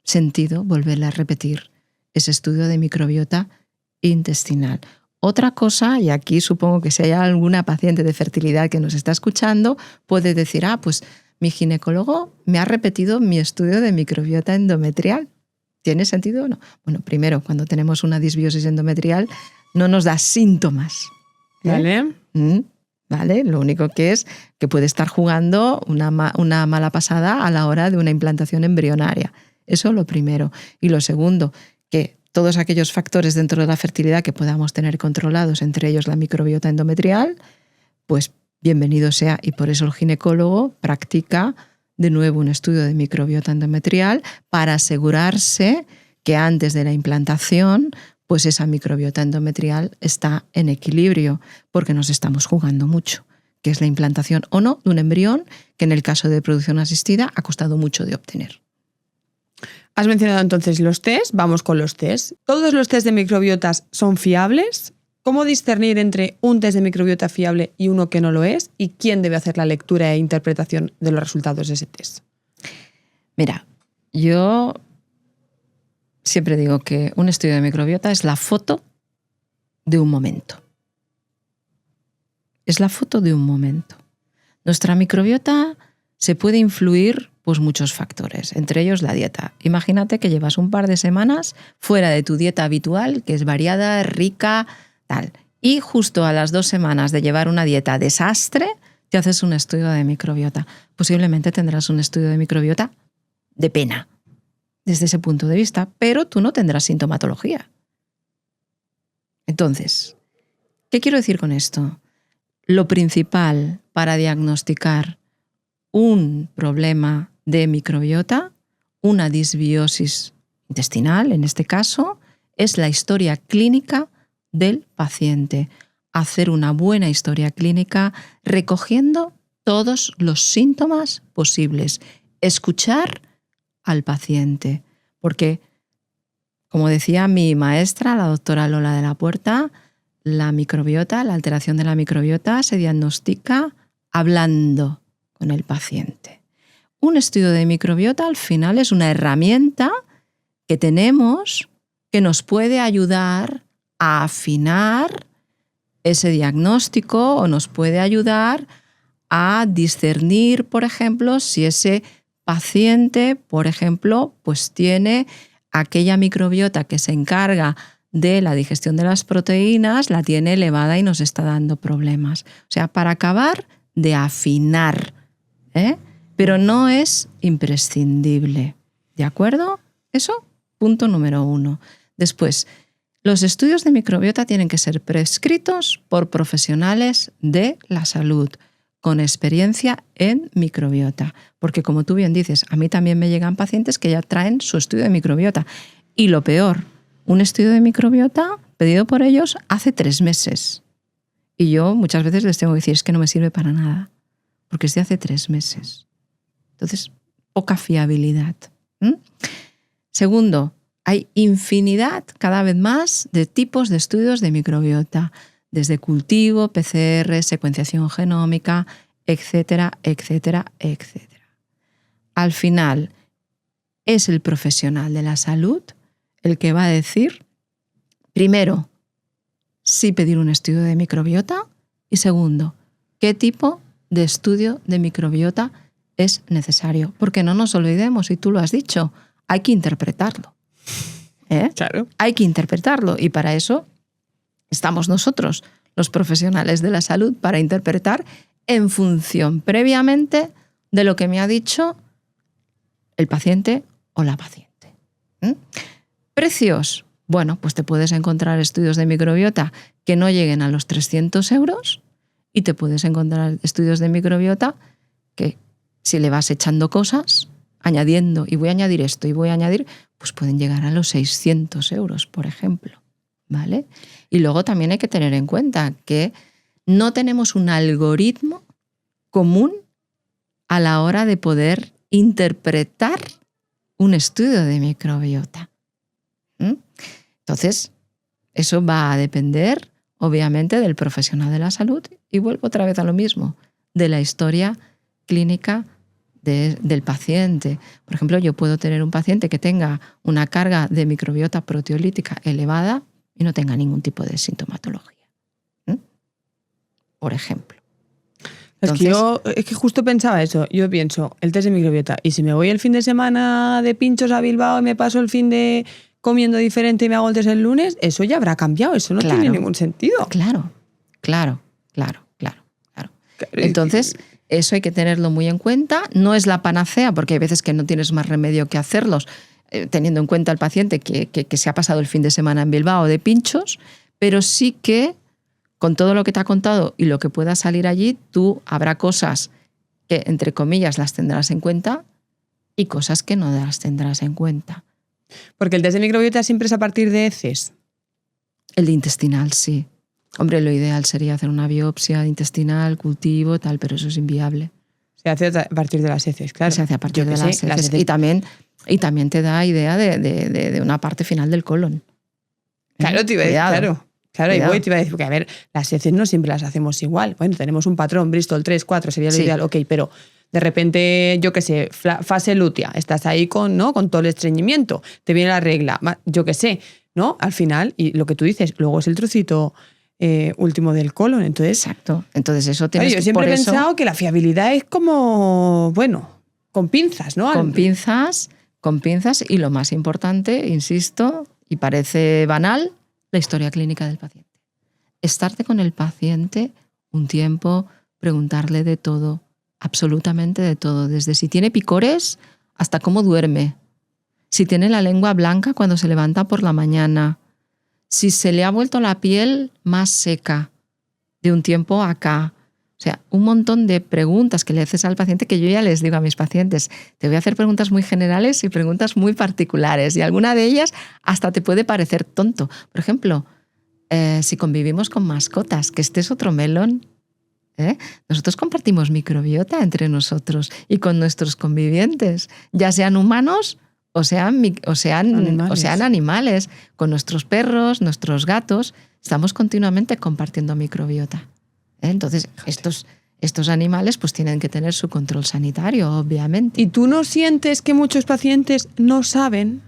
sentido volverle a repetir ese estudio de microbiota intestinal. Otra cosa, y aquí supongo que si hay alguna paciente de fertilidad que nos está escuchando, puede decir, pues mi ginecólogo me ha repetido mi estudio de microbiota endometrial. ¿Tiene sentido o no? Bueno, primero, cuando tenemos una disbiosis endometrial, no nos da síntomas. ¿Vale? ¿Vale? Lo único que es que puede estar jugando una mala pasada a la hora de una implantación embrionaria. Eso lo primero. Y lo segundo, que todos aquellos factores dentro de la fertilidad que podamos tener controlados, entre ellos la microbiota endometrial, pues bienvenido sea. Y por eso el ginecólogo practica de nuevo un estudio de microbiota endometrial para asegurarse que antes de la implantación pues esa microbiota endometrial está en equilibrio, porque nos estamos jugando mucho, que es la implantación o no de un embrión que en el caso de producción asistida ha costado mucho de obtener. Has mencionado entonces los test, vamos con los test. ¿Todos los test de microbiotas son fiables? ¿Cómo discernir entre un test de microbiota fiable y uno que no lo es? ¿Y quién debe hacer la lectura e interpretación de los resultados de ese test? Mira, yo siempre digo que un estudio de microbiota es la foto de un momento. Es la foto de un momento. Nuestra microbiota se puede influir por muchos factores, entre ellos la dieta. Imagínate que llevas un par de semanas fuera de tu dieta habitual, que es variada, rica, tal. Y justo a las 2 semanas de llevar una dieta desastre, te haces un estudio de microbiota. Posiblemente tendrás un estudio de microbiota de pena, desde ese punto de vista, pero tú no tendrás sintomatología. Entonces, ¿qué quiero decir con esto? Lo principal para diagnosticar un problema de microbiota, una disbiosis intestinal en este caso, es la historia clínica del paciente. Hacer una buena historia clínica recogiendo todos los síntomas posibles. Escuchar al paciente. Porque, como decía mi maestra, la doctora Lola de la Puerta, la microbiota, la alteración de la microbiota se diagnostica hablando con el paciente. Un estudio de microbiota al final es una herramienta que tenemos que nos puede ayudar a afinar ese diagnóstico o nos puede ayudar a discernir, por ejemplo, si ese paciente, por ejemplo, pues tiene aquella microbiota que se encarga de la digestión de las proteínas, la tiene elevada y nos está dando problemas. O sea, para acabar de afinar, pero no es imprescindible. ¿De acuerdo? Eso, punto número 1. Después, los estudios de microbiota tienen que ser prescritos por profesionales de la salud, con experiencia en microbiota. Porque como tú bien dices, a mí también me llegan pacientes que ya traen su estudio de microbiota. Y lo peor, un estudio de microbiota pedido por ellos hace 3 meses. Y yo muchas veces les tengo que decir, es que no me sirve para nada, porque es de hace 3 meses. Entonces, poca fiabilidad. Segundo, hay infinidad cada vez más de tipos de estudios de microbiota, desde cultivo, PCR, secuenciación genómica, etcétera, etcétera, etcétera. Al final, es el profesional de la salud el que va a decir, primero, si pedir un estudio de microbiota y segundo, qué tipo de estudio de microbiota es necesario. Porque no nos olvidemos, y tú lo has dicho, hay que interpretarlo. Claro. Hay que interpretarlo y para eso estamos nosotros, los profesionales de la salud, para interpretar en función previamente de lo que me ha dicho el paciente o la paciente. ¿Precios? Bueno, pues te puedes encontrar estudios de microbiota que no lleguen a los 300 euros y te puedes encontrar estudios de microbiota que si le vas echando cosas, añadiendo, y voy a añadir esto y voy a añadir, pues pueden llegar a los 600 euros, por ejemplo. ¿Vale? Y luego también hay que tener en cuenta que no tenemos un algoritmo común a la hora de poder interpretar un estudio de microbiota. Entonces, eso va a depender, obviamente, del profesional de la salud y vuelvo otra vez a lo mismo, de la historia clínica del paciente. Por ejemplo, yo puedo tener un paciente que tenga una carga de microbiota proteolítica elevada y no tenga ningún tipo de sintomatología. Por ejemplo. Entonces, es que justo pensaba eso. Yo pienso, el test de microbiota, y si me voy el fin de semana de pinchos a Bilbao y me paso el fin de comiendo diferente y me hago el test el lunes, eso ya habrá cambiado, eso no tiene ningún sentido. Claro. Entonces, eso hay que tenerlo muy en cuenta. No es la panacea, porque hay veces que no tienes más remedio que hacerlos, teniendo en cuenta al paciente que se ha pasado el fin de semana en Bilbao de pinchos, pero sí que con todo lo que te ha contado y lo que pueda salir allí, tú habrá cosas que, entre comillas, las tendrás en cuenta y cosas que no las tendrás en cuenta. Porque el test de microbiota siempre es a partir de heces. El de intestinal, sí. Hombre, lo ideal sería hacer una biopsia intestinal, cultivo, tal, pero eso es inviable. Se hace a partir de las heces, claro. Se hace a partir de las heces. Y también te da idea de una parte final del colon. Claro, te iba a decir, claro, y te iba a decir, porque a ver, las heces no siempre las hacemos igual. Bueno, tenemos un patrón, Bristol 3, 4, sería lo ideal, ok, pero de repente, yo qué sé, fase lútea, estás ahí con todo el estreñimiento, te viene la regla, yo qué sé, ¿no? Al final, y lo que tú dices, luego es el trocito último del colon. Entonces, exacto. Entonces eso tienes yo siempre he pensado que la fiabilidad es como, bueno, con pinzas, ¿no? Con pinzas y lo más importante, insisto, y parece banal, la historia clínica del paciente. Estarte con el paciente un tiempo, preguntarle de todo, absolutamente de todo, desde si tiene picores hasta cómo duerme, si tiene la lengua blanca cuando se levanta por la mañana, si se le ha vuelto la piel más seca de un tiempo acá. O sea, un montón de preguntas que le haces al paciente que yo ya les digo a mis pacientes. Te voy a hacer preguntas muy generales y preguntas muy particulares. Y alguna de ellas hasta te puede parecer tonto. Por ejemplo, si convivimos con mascotas, que este es otro melón. Nosotros compartimos microbiota entre nosotros y con nuestros convivientes, ya sean humanos o sean animales. Con nuestros perros, nuestros gatos, estamos continuamente compartiendo microbiota. Entonces, estos animales pues tienen que tener su control sanitario, obviamente. ¿Y tú no sientes que muchos pacientes no saben?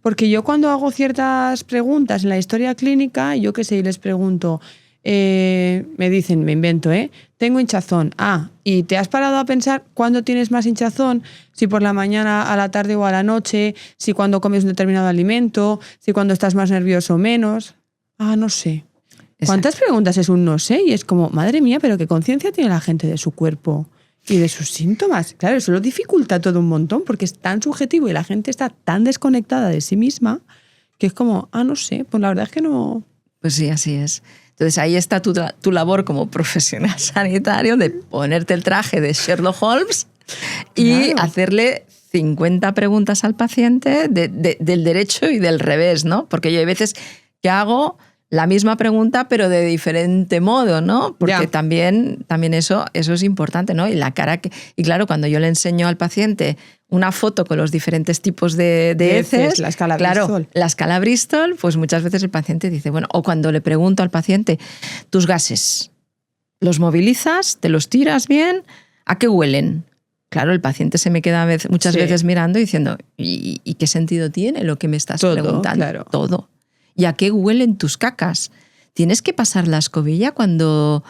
Porque yo cuando hago ciertas preguntas en la historia clínica, yo qué sé, y les pregunto, me dicen, me invento, tengo hinchazón. ¿Y te has parado a pensar cuándo tienes más hinchazón? Si por la mañana, a la tarde o a la noche, si cuando comes un determinado alimento, si cuando estás más nervioso o menos. No sé. ¿Cuántas preguntas es un no sé? Y es como, madre mía, pero qué conciencia tiene la gente de su cuerpo y de sus síntomas. Claro, eso lo dificulta todo un montón porque es tan subjetivo y la gente está tan desconectada de sí misma que es como, no sé, pues la verdad es que no. Pues sí, así es. Entonces ahí está tu labor como profesional sanitario de ponerte el traje de Sherlock Holmes y hacerle 50 preguntas al paciente del derecho y del revés, ¿no? Porque yo hay veces que hago la misma pregunta, pero de diferente modo, ¿no? Porque también eso es importante, ¿no? Y la cara y claro, cuando yo le enseño al paciente una foto con los diferentes tipos de heces, la escala Bristol. La escala Bristol, pues muchas veces el paciente dice, bueno, o cuando le pregunto al paciente, tus gases, ¿los movilizas? ¿Te los tiras bien? ¿A qué huelen? Claro, el paciente se me queda muchas veces mirando y diciendo, ¿y qué sentido tiene lo que me estás preguntando? Claro. Todo. ¿Y a qué huelen tus cacas? ¿Tienes que pasar la escobilla cuando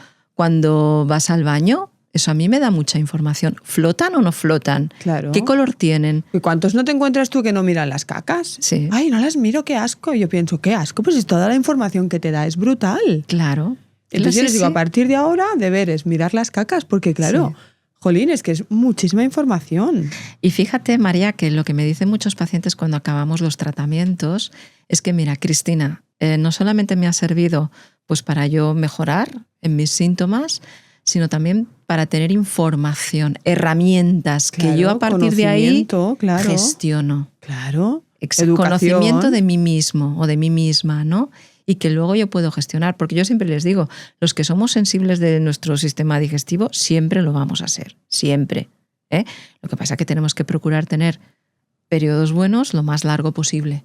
vas al baño? Eso a mí me da mucha información. ¿Flotan o no flotan? Claro. ¿Qué color tienen? ¿Y cuántos no te encuentras tú que no miran las cacas? Sí. No las miro, qué asco. Y yo pienso, qué asco, pues toda la información que te da es brutal. Claro. Entonces yo les digo, a partir de ahora, deberes mirar las cacas, porque claro, jolín, es que es muchísima información. Y fíjate, María, que lo que me dicen muchos pacientes cuando acabamos los tratamientos es que, mira, Cristina, no solamente me ha servido pues para yo mejorar en mis síntomas, sino también para tener información, herramientas que yo a partir de ahí gestiono. Claro. Conocimiento de mí mismo o de mí misma, ¿no? Y que luego yo puedo gestionar. Porque yo siempre les digo, los que somos sensibles de nuestro sistema digestivo siempre lo vamos a ser, siempre. Lo que pasa es que tenemos que procurar tener periodos buenos lo más largo posible,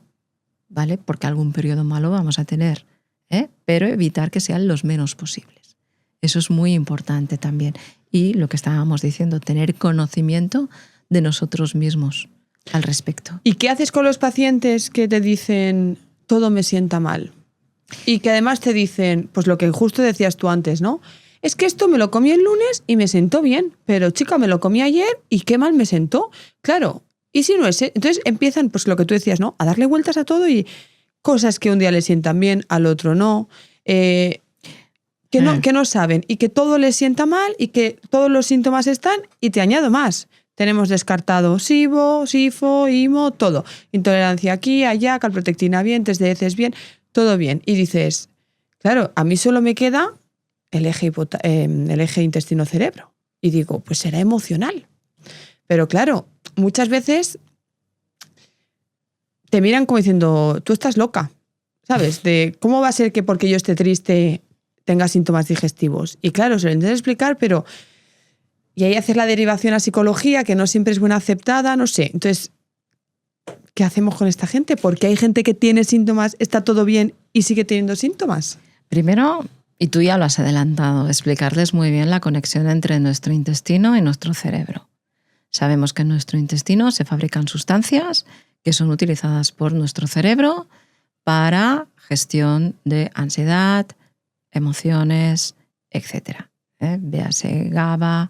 ¿vale? Porque algún periodo malo vamos a tener, pero evitar que sean los menos posibles. Eso es muy importante también. Y lo que estábamos diciendo, tener conocimiento de nosotros mismos al respecto. ¿Y qué haces con los pacientes que te dicen todo me sienta mal? Y que además te dicen, pues lo que justo decías tú antes, ¿no? Es que esto me lo comí el lunes y me sentó bien, pero chica, me lo comí ayer y qué mal me sentó. Claro, y si no es... Entonces empiezan, pues lo que tú decías, ¿no? A darle vueltas a todo y cosas que un día le sientan bien, al otro no. Que no saben y que todo les sienta mal y que todos los síntomas están, y te añado más. Tenemos descartado SIBO, SIFO, IMO, todo. Intolerancia aquí, allá, calprotectina bien, test de heces bien, todo bien. Y dices, claro, a mí solo me queda el eje intestino-cerebro. Y digo, pues será emocional. Pero claro, muchas veces te miran como diciendo, tú estás loca, ¿sabes? De cómo va a ser que porque yo esté triste tenga síntomas digestivos. Y claro, se lo intentas explicar, pero... Y ahí hacer la derivación a psicología, que no siempre es buena aceptada, no sé. Entonces, ¿qué hacemos con esta gente? Porque hay gente que tiene síntomas, está todo bien y sigue teniendo síntomas. Primero, y tú ya lo has adelantado, explicarles muy bien la conexión entre nuestro intestino y nuestro cerebro. Sabemos que en nuestro intestino se fabrican sustancias que son utilizadas por nuestro cerebro para gestión de ansiedad, emociones, etc. Véase GABA,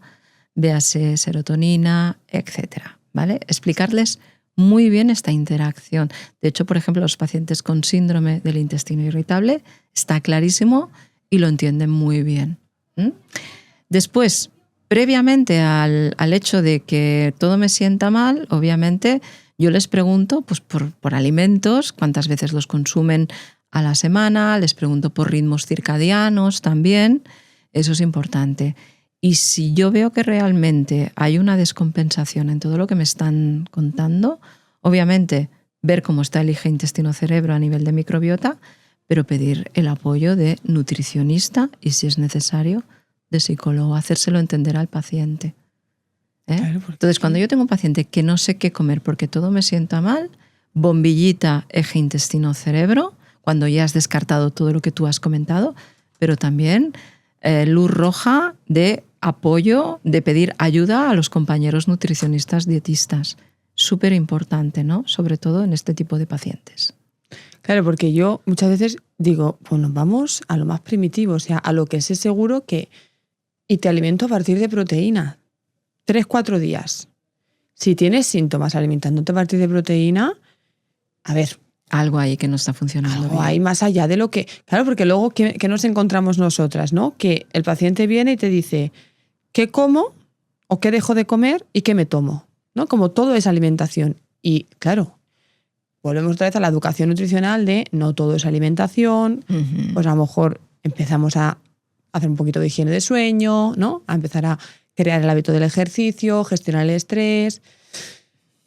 véase serotonina, etc. ¿Vale? Explicarles muy bien esta interacción. De hecho, por ejemplo, los pacientes con síndrome del intestino irritable está clarísimo y lo entienden muy bien. Después, previamente al hecho de que todo me sienta mal, obviamente yo les pregunto pues, por alimentos, cuántas veces los consumen a la semana, les pregunto por ritmos circadianos también, eso es importante. Y si yo veo que realmente hay una descompensación en todo lo que me están contando, obviamente ver cómo está el eje intestino-cerebro a nivel de microbiota, pero pedir el apoyo de nutricionista y, si es necesario, de psicólogo, hacérselo entender al paciente. Claro, entonces, cuando yo tengo un paciente que no sé qué comer porque todo me sienta mal, bombillita, eje intestino-cerebro, cuando ya has descartado todo lo que tú has comentado, pero también luz roja de apoyo, de pedir ayuda a los compañeros nutricionistas dietistas. Súper importante, ¿no? Sobre todo en este tipo de pacientes. Claro, porque yo muchas veces digo, pues nos vamos a lo más primitivo, o sea, a lo que sé seguro que... Y te alimento a partir de proteína. 3-4 días. Si tienes síntomas alimentándote a partir de proteína, a ver... Algo ahí que no está funcionando algo bien. hay más allá de lo que... Claro, porque luego, ¿qué nos encontramos nosotras, no? Que el paciente viene y te dice, ¿qué como o qué dejo de comer y qué me tomo? ¿No? Como todo es alimentación. Y claro, volvemos otra vez a la educación nutricional de no todo es alimentación, pues a lo mejor empezamos a hacer un poquito de higiene de sueño, ¿no? A empezar a crear el hábito del ejercicio, gestionar el estrés.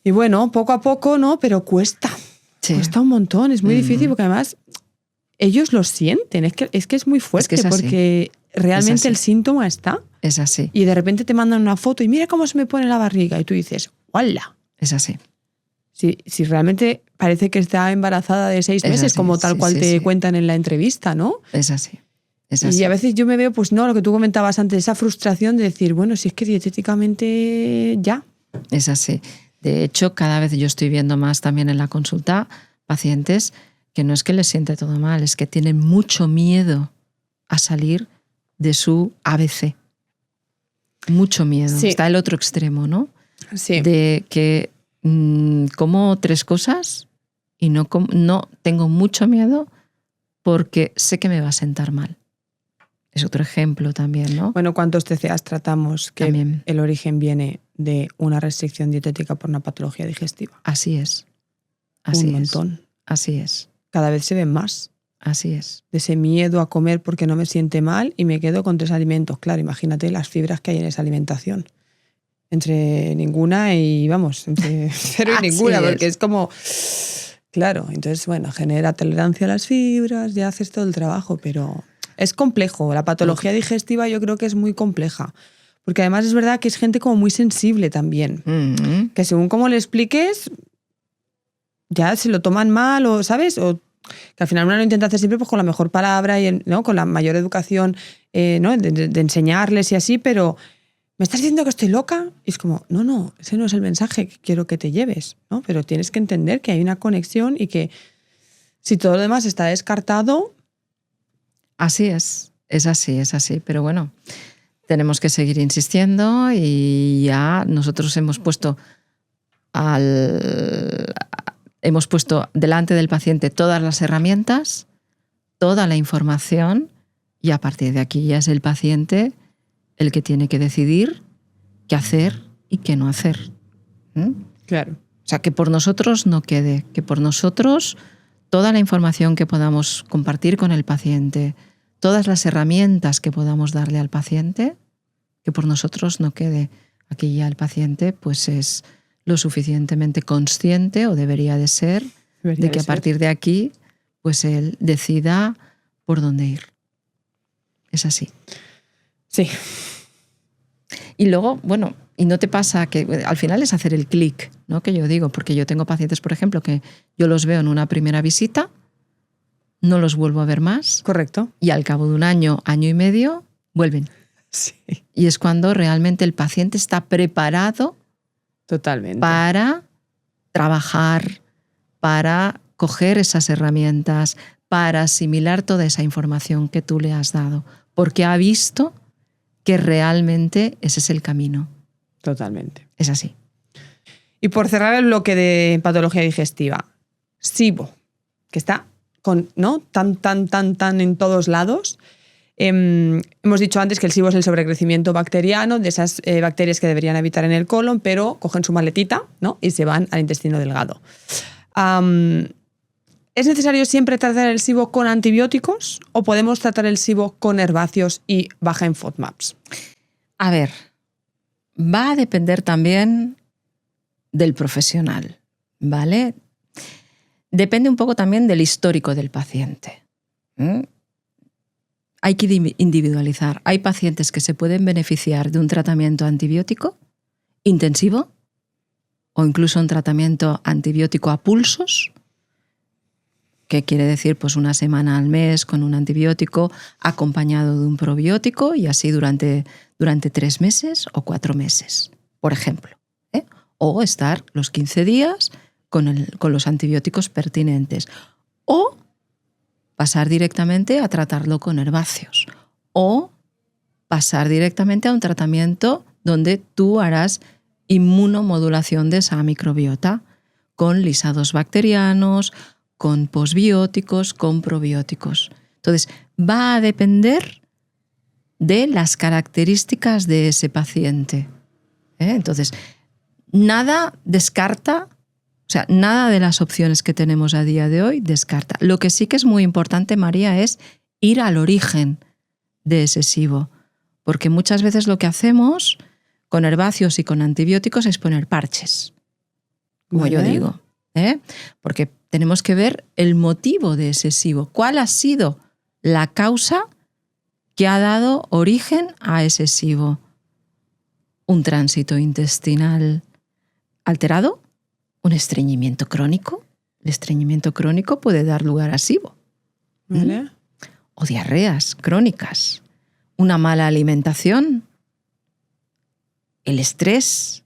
Y bueno, poco a poco, ¿no? Pero cuesta. Sí. Cuesta un montón, es muy difícil porque además ellos lo sienten. Es que es muy fuerte es porque realmente el síntoma está. Es así. Y de repente te mandan una foto y mira cómo se me pone la barriga. Y tú dices, ¡hola! Es así. Si realmente parece que está embarazada de 6 meses, así, como tal cual te cuentan en la entrevista, ¿no? Es así. Es así. Y a veces yo me veo, pues no, lo que tú comentabas antes, esa frustración de decir, bueno, si es que dietéticamente ya. Es así. De hecho, cada vez yo estoy viendo más también en la consulta pacientes que no es que les siente todo mal, es que tienen mucho miedo a salir de su ABC. Mucho miedo. Sí. Está el otro extremo, ¿no? Sí. De que como 3 cosas y no tengo mucho miedo porque sé que me va a sentar mal. Es otro ejemplo también, ¿no? Bueno, ¿cuántos TCAs tratamos que también el origen viene de una restricción dietética por una patología digestiva? Así es. Así un montón. Así es. Cada vez se ven más. Así es. De ese miedo a comer porque no me siente mal y me quedo con 3 alimentos. Claro, imagínate las fibras que hay en esa alimentación. Entre ninguna y, vamos, entre 0 y ninguna, porque es como... Claro, entonces, bueno, genera tolerancia a las fibras, ya haces todo el trabajo, pero... Es complejo. La patología digestiva yo creo que es muy compleja. Porque además es verdad que es gente como muy sensible también. Que según cómo le expliques, ya se lo toman mal o, ¿sabes? O que al final uno lo intenta hacer siempre pues, con la mejor palabra y ¿no? Con la mayor educación ¿no? de enseñarles y así, pero ¿me estás diciendo que estoy loca? Y es como, no, ese no es el mensaje que quiero que te lleves, ¿no? Pero tienes que entender que hay una conexión y que si todo lo demás está descartado... Así es así, pero bueno, tenemos que seguir insistiendo y ya nosotros hemos puesto delante del paciente todas las herramientas, toda la información y a partir de aquí ya es el paciente el que tiene que decidir qué hacer y qué no hacer. Claro. O sea, que por nosotros no quede, que por nosotros toda la información que podamos compartir con el paciente, todas las herramientas que podamos darle al paciente, que por nosotros no quede. Aquí ya el paciente pues es lo suficientemente consciente, o debería de ser, de que a partir de aquí pues él decida por dónde ir. Es así. Sí. Y luego, bueno, y no te pasa que al final es hacer el clic, ¿no? Que yo digo, porque yo tengo pacientes, por ejemplo, que yo los veo en una primera visita, no los vuelvo a ver más. Correcto. Y al cabo de 1 año, 1 año y medio, vuelven. Sí. Y es cuando realmente el paciente está preparado totalmente para trabajar, para coger esas herramientas, para asimilar toda esa información que tú le has dado, porque ha visto que realmente ese es el camino. Totalmente. Es así. Y por cerrar el bloque de patología digestiva, SIBO, que está ¿no? tan en todos lados. Hemos dicho antes que el SIBO es el sobrecrecimiento bacteriano de esas bacterias que deberían habitar en el colon, pero cogen su maletita, ¿no? Y se van al intestino delgado. ¿Es necesario siempre tratar el SIBO con antibióticos o podemos tratar el SIBO con herbáceos y baja en FODMAPs? A ver, va a depender también del profesional, ¿vale? Depende un poco también del histórico del paciente. Hay que individualizar. Hay pacientes que se pueden beneficiar de un tratamiento antibiótico intensivo o incluso un tratamiento antibiótico a pulsos, que quiere decir pues una semana al mes con un antibiótico acompañado de un probiótico y así durante 3 meses o 4 meses, por ejemplo. O estar los 15 días con los antibióticos pertinentes. O pasar directamente a tratarlo con herbáceos. O pasar directamente a un tratamiento donde tú harás inmunomodulación de esa microbiota con lisados bacterianos, con posbióticos, con probióticos. Entonces, va a depender de las características de ese paciente. Entonces, nada descarta, o sea, nada de las opciones que tenemos a día de hoy descarta. Lo que sí que es muy importante, María, es ir al origen de ese SIBO, porque muchas veces lo que hacemos con herbáceos y con antibióticos es poner parches, como yo digo, porque tenemos que ver el motivo de ese SIBO. ¿Cuál ha sido la causa que ha dado origen a ese SIBO? ¿Un tránsito intestinal alterado? ¿Un estreñimiento crónico? El estreñimiento crónico puede dar lugar a SIBO. ¿Vale? O diarreas crónicas. Una mala alimentación. El estrés.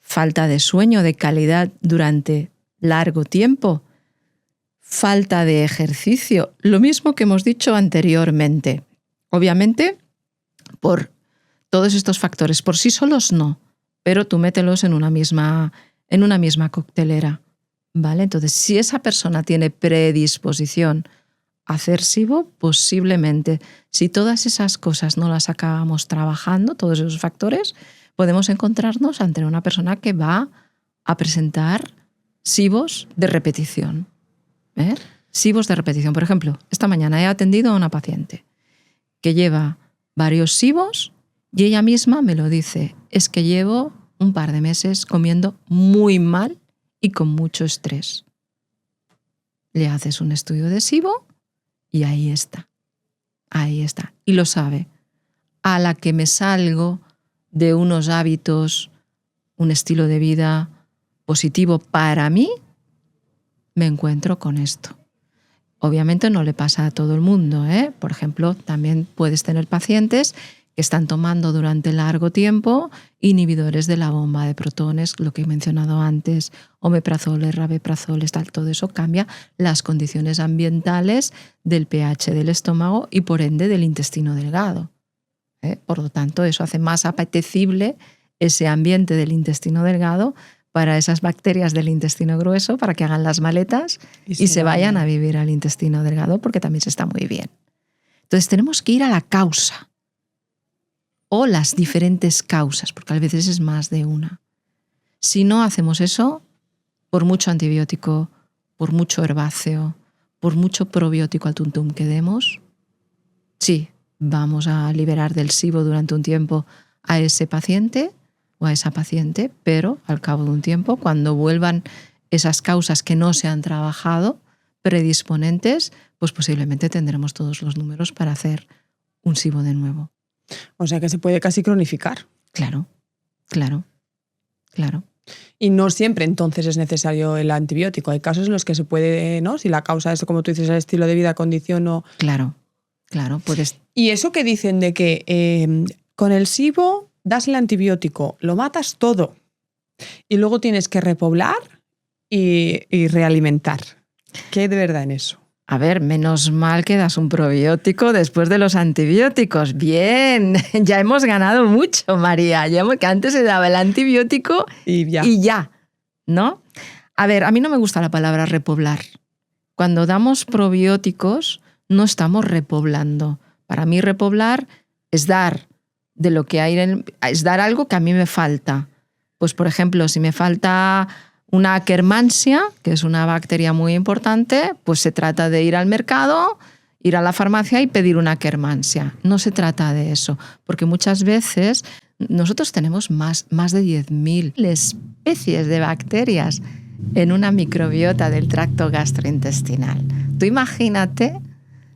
Falta de sueño de calidad durante largo tiempo. Falta de ejercicio. Lo mismo que hemos dicho anteriormente. Obviamente, por todos estos factores, por sí solos no, pero tú mételos en una misma coctelera, ¿vale? Entonces, si esa persona tiene predisposición a hacer SIBO, posiblemente, si todas esas cosas no las acabamos trabajando, todos esos factores, podemos encontrarnos ante una persona que va a presentar SIBOs de repetición. SIBOs de repetición. Por ejemplo, esta mañana he atendido a una paciente que lleva varios SIBOs y ella misma me lo dice, es que llevo un par de meses comiendo muy mal y con mucho estrés. Le haces un estudio de SIBO y ahí está. Ahí está. Y lo sabe. A la que me salgo de unos hábitos, un estilo de vida positivo para mí, me encuentro con esto. Obviamente no le pasa a todo el mundo, Por ejemplo, también puedes tener pacientes que están tomando durante largo tiempo inhibidores de la bomba de protones, lo que he mencionado antes, omeprazol, rabeprazol, todo eso cambia las condiciones ambientales del pH del estómago y por ende del intestino delgado. Por lo tanto, eso hace más apetecible ese ambiente del intestino delgado para esas bacterias del intestino grueso, para que hagan las maletas y se vayan a vivir al intestino delgado, porque también se está muy bien. Entonces tenemos que ir a la causa o las diferentes causas, porque a veces es más de una. Si no hacemos eso, por mucho antibiótico, por mucho herbáceo, por mucho probiótico al tuntum que demos, sí, vamos a liberar del SIBO durante un tiempo a ese paciente o a esa paciente, pero al cabo de un tiempo, cuando vuelvan esas causas que no se han trabajado, predisponentes, pues posiblemente tendremos todos los números para hacer un SIBO de nuevo. O sea que se puede casi cronificar. Claro. Y no siempre entonces es necesario el antibiótico. Hay casos en los que se puede, ¿no? Si la causa es, como tú dices, el estilo de vida, condición o... Claro, puedes... Y eso que dicen de que con el SIBO das el antibiótico, lo matas todo y luego tienes que repoblar, y realimentar. ¿Qué hay de verdad en eso? A ver, menos mal que das un probiótico después de los antibióticos. Bien, ya hemos ganado mucho, María. Que antes se daba el antibiótico y ya, ¿no? A ver, a mí no me gusta la palabra repoblar. Cuando damos probióticos no estamos repoblando. Para mí repoblar es dar de lo que hay, es dar algo que a mí me falta. Pues por ejemplo, si me falta una Akkermansia, que es una bacteria muy importante, pues se trata de ir al mercado, ir a la farmacia y pedir una Akkermansia. No se trata de eso, porque muchas veces nosotros tenemos más de 10.000 especies de bacterias en una microbiota del tracto gastrointestinal. Tú imagínate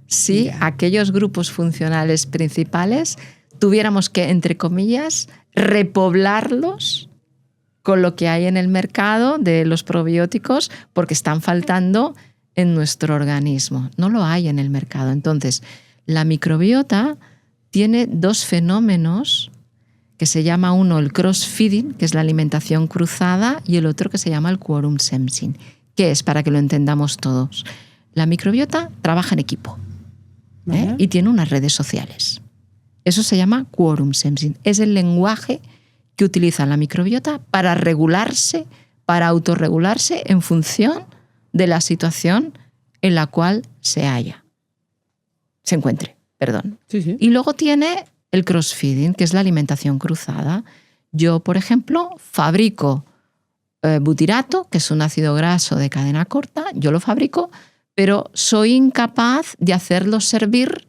si aquellos grupos funcionales principales tuviéramos que, entre comillas, repoblarlos con lo que hay en el mercado de los probióticos porque están faltando en nuestro organismo. No lo hay en el mercado. Entonces, la microbiota tiene dos fenómenos que se llama uno el cross-feeding, que es la alimentación cruzada, y el otro que se llama el quorum sensing. ¿Qué es? Para que lo entendamos todos. La microbiota trabaja en equipo y tiene unas redes sociales. Eso se llama quorum sensing. Es el lenguaje que utiliza la microbiota para regularse, para autorregularse en función de la situación en la cual se encuentre. Sí. Y luego tiene el crossfeeding, que es la alimentación cruzada. Yo, por ejemplo, fabrico butirato, que es un ácido graso de cadena corta, yo lo fabrico, pero soy incapaz de hacerlo servir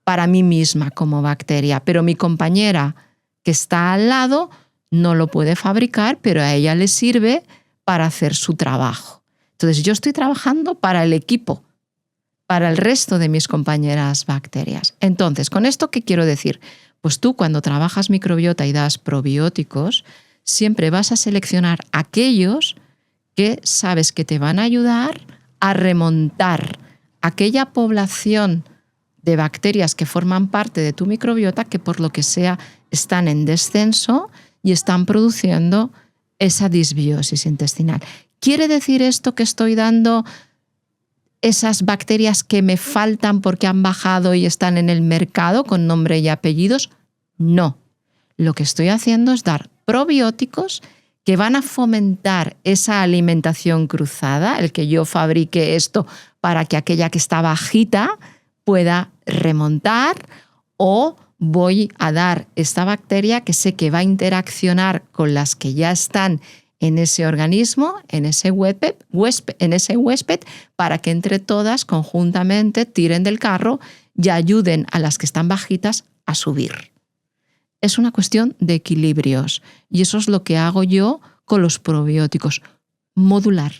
para mí misma como bacteria. Pero mi compañera que está al lado no lo puede fabricar, pero a ella le sirve para hacer su trabajo. Entonces yo estoy trabajando para el equipo, para el resto de mis compañeras bacterias. Entonces, ¿con esto qué quiero decir? Pues tú cuando trabajas microbiota y das probióticos, siempre vas a seleccionar aquellos que sabes que te van a ayudar a remontar aquella población de bacterias que forman parte de tu microbiota que por lo que sea están en descenso y están produciendo esa disbiosis intestinal. ¿Quiere decir esto que estoy dando esas bacterias que me faltan porque han bajado y están en el mercado con nombre y apellidos? No. Lo que estoy haciendo es dar probióticos que van a fomentar esa alimentación cruzada, el que yo fabrique esto para que aquella que está bajita pueda remontar, o voy a dar esta bacteria que sé que va a interaccionar con las que ya están en ese organismo, en ese huésped, para que entre todas conjuntamente tiren del carro y ayuden a las que están bajitas a subir. Es una cuestión de equilibrios y eso es lo que hago yo con los probióticos. Modular,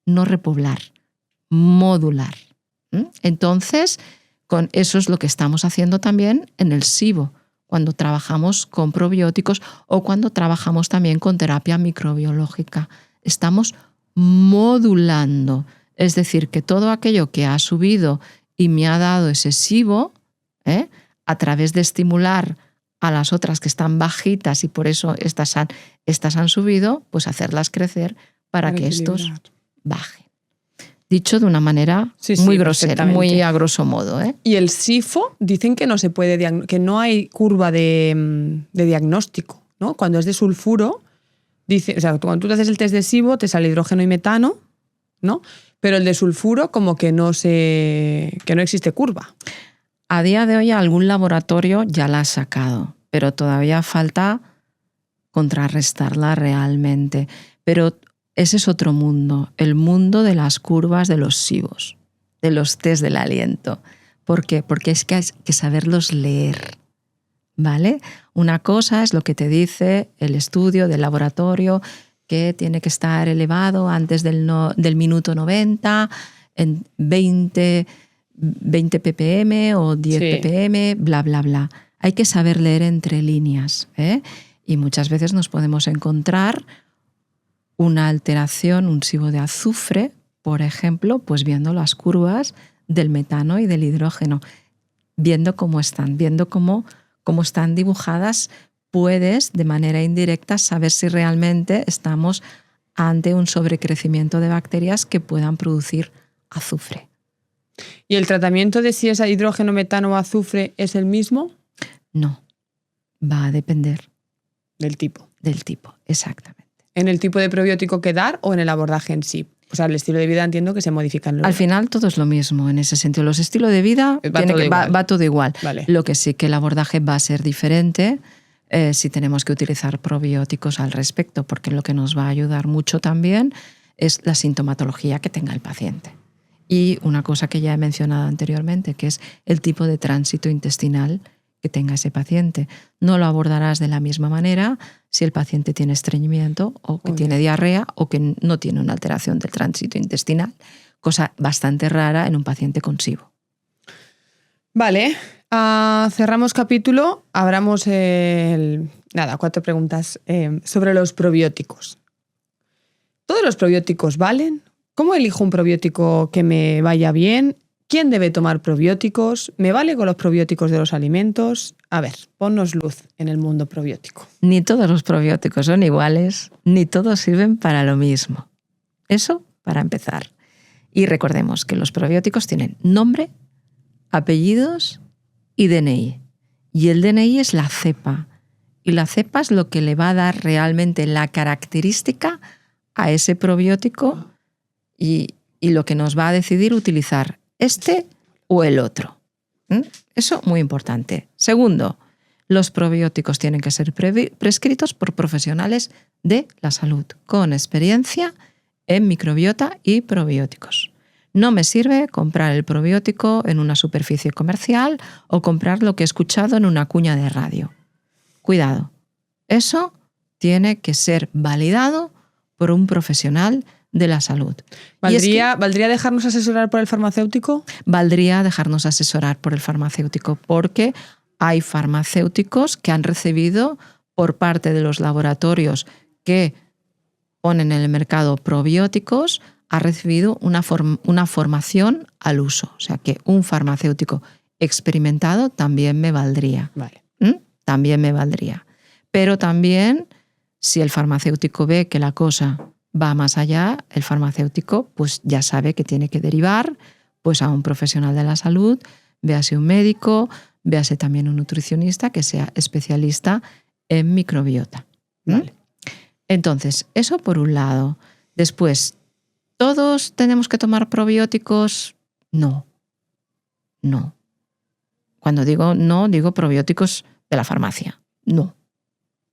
no repoblar, modular. Entonces, con eso es lo que estamos haciendo también en el SIBO, cuando trabajamos con probióticos o cuando trabajamos también con terapia microbiológica. Estamos modulando, es decir, que todo aquello que ha subido y me ha dado ese SIBO, a través de estimular a las otras que están bajitas y por eso estas han subido, pues hacerlas crecer para que estos bajen. Dicho de una manera muy grosera, muy a grosso modo. Y el SIFO dicen que no se puede, que no hay curva de diagnóstico, ¿no? Cuando es de sulfuro, cuando tú te haces el test de SIBO te sale hidrógeno y metano, ¿no? Pero el de sulfuro como que no existe curva. A día de hoy algún laboratorio ya la ha sacado, pero todavía falta contrarrestarla realmente. Pero ese es otro mundo, el mundo de las curvas de los SIBOs, de los test del aliento. ¿Por qué? Porque es que hay que saberlos leer, ¿vale? Una cosa es lo que te dice el estudio del laboratorio, que tiene que estar elevado antes del minuto 90, en 20 ppm o 10 ppm, bla, bla, bla. Hay que saber leer entre líneas, y muchas veces nos podemos encontrar una alteración, un SIBO de azufre, por ejemplo, pues viendo las curvas del metano y del hidrógeno, viendo cómo están dibujadas, puedes de manera indirecta saber si realmente estamos ante un sobrecrecimiento de bacterias que puedan producir azufre. ¿Y el tratamiento de si es a hidrógeno, metano o azufre es el mismo? No, va a depender Del tipo. del tipo, exactamente. ¿En el tipo de probiótico que dar o en el abordaje en sí? O sea, el estilo de vida entiendo que se modifican. Al final todo es lo mismo en ese sentido. Los estilos de vida va todo igual. Vale. Lo que sí que el abordaje va a ser diferente si tenemos que utilizar probióticos al respecto, porque lo que nos va a ayudar mucho también es la sintomatología que tenga el paciente. Y una cosa que ya he mencionado anteriormente, que es el tipo de tránsito intestinal que tenga ese paciente. No lo abordarás de la misma manera si el paciente tiene estreñimiento o que tiene diarrea o que no tiene una alteración del tránsito intestinal, cosa bastante rara en un paciente con SIBO. Vale, cerramos capítulo, abramos 4 preguntas sobre los probióticos. ¿Todos los probióticos valen? ¿Cómo elijo un probiótico que me vaya bien? ¿Quién debe tomar probióticos? ¿Me vale con los probióticos de los alimentos? A ver, ponnos luz en el mundo probiótico. Ni todos los probióticos son iguales, ni todos sirven para lo mismo. Eso para empezar. Y recordemos que los probióticos tienen nombre, apellidos y DNI. Y el DNI es la cepa. Y la cepa es lo que le va a dar realmente la característica a ese probiótico y lo que nos va a decidir utilizar este o el otro. Eso muy importante. Segundo, los probióticos tienen que ser prescritos por profesionales de la salud, con experiencia en microbiota y probióticos. No me sirve comprar el probiótico en una superficie comercial o comprar lo que he escuchado en una cuña de radio. Cuidado, eso tiene que ser validado por un profesional de la salud. ¿Valdría dejarnos asesorar por el farmacéutico? Valdría dejarnos asesorar por el farmacéutico porque hay farmacéuticos que han recibido por parte de los laboratorios que ponen en el mercado probióticos, ha recibido una formación al uso. O sea que un farmacéutico experimentado también me valdría. Vale. También me valdría. Pero también, si el farmacéutico ve que la cosa va más allá, el farmacéutico pues ya sabe que tiene que derivar pues a un profesional de la salud, véase un médico, véase también un nutricionista que sea especialista en microbiota. Vale. Entonces, eso por un lado. Después, ¿todos tenemos que tomar probióticos? No. No. Cuando digo no, digo probióticos de la farmacia. No.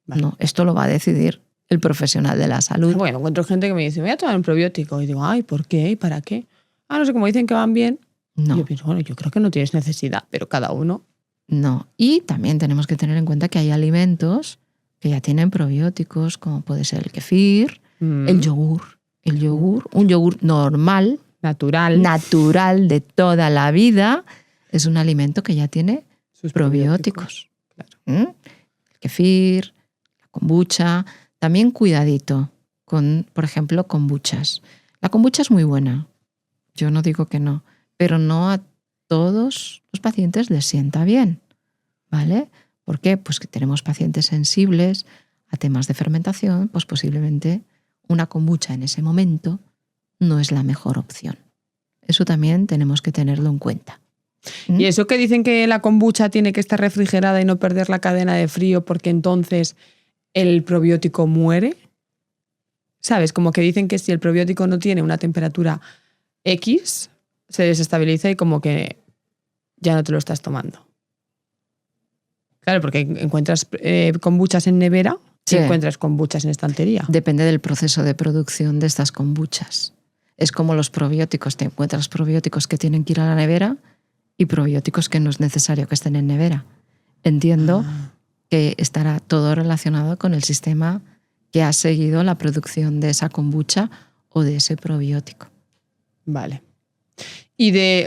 Vale. No, esto lo va a decidir el profesional de la salud. Bueno, encuentro gente que me dice, voy a tomar un probiótico. Y digo, ay, ¿por qué? ¿Y para qué? No sé, como dicen que van bien. No. Y yo pienso, bueno, yo creo que no tienes necesidad, pero cada uno. No. Y también tenemos que tener en cuenta que hay alimentos que ya tienen probióticos, como puede ser el kefir, el yogur. El yogur, un yogur normal, natural de toda la vida, es un alimento que ya tiene sus probióticos. Claro. El kefir, la kombucha. También cuidadito con, por ejemplo, kombuchas. La kombucha es muy buena, yo no digo que no, pero no a todos los pacientes les sienta bien, ¿vale? ¿Por qué? Pues que tenemos pacientes sensibles a temas de fermentación, pues posiblemente una kombucha en ese momento no es la mejor opción. Eso también tenemos que tenerlo en cuenta. ¿Y eso que dicen que la kombucha tiene que estar refrigerada y no perder la cadena de frío porque entonces el probiótico muere? ¿Sabes? Como que dicen que si el probiótico no tiene una temperatura X, se desestabiliza y como que ya no te lo estás tomando. Claro, porque encuentras kombuchas en nevera y encuentras kombuchas en estantería. Depende del proceso de producción de estas kombuchas. Es como los probióticos. Te encuentras probióticos que tienen que ir a la nevera y probióticos que no es necesario que estén en nevera. Entiendo que estará todo relacionado con el sistema que ha seguido la producción de esa kombucha o de ese probiótico. Vale. Y de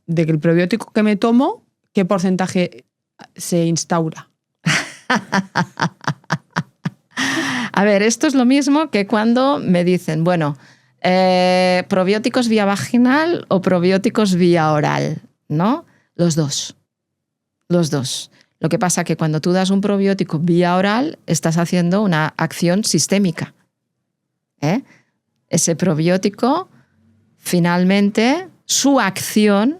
que el probiótico que me tomo, ¿qué porcentaje se instaura? A ver, esto es lo mismo que cuando me dicen, bueno, probióticos vía vaginal o probióticos vía oral, ¿no? Los dos. Lo que pasa es que cuando tú das un probiótico vía oral, estás haciendo una acción sistémica. ¿eh? Ese probiótico, finalmente, su acción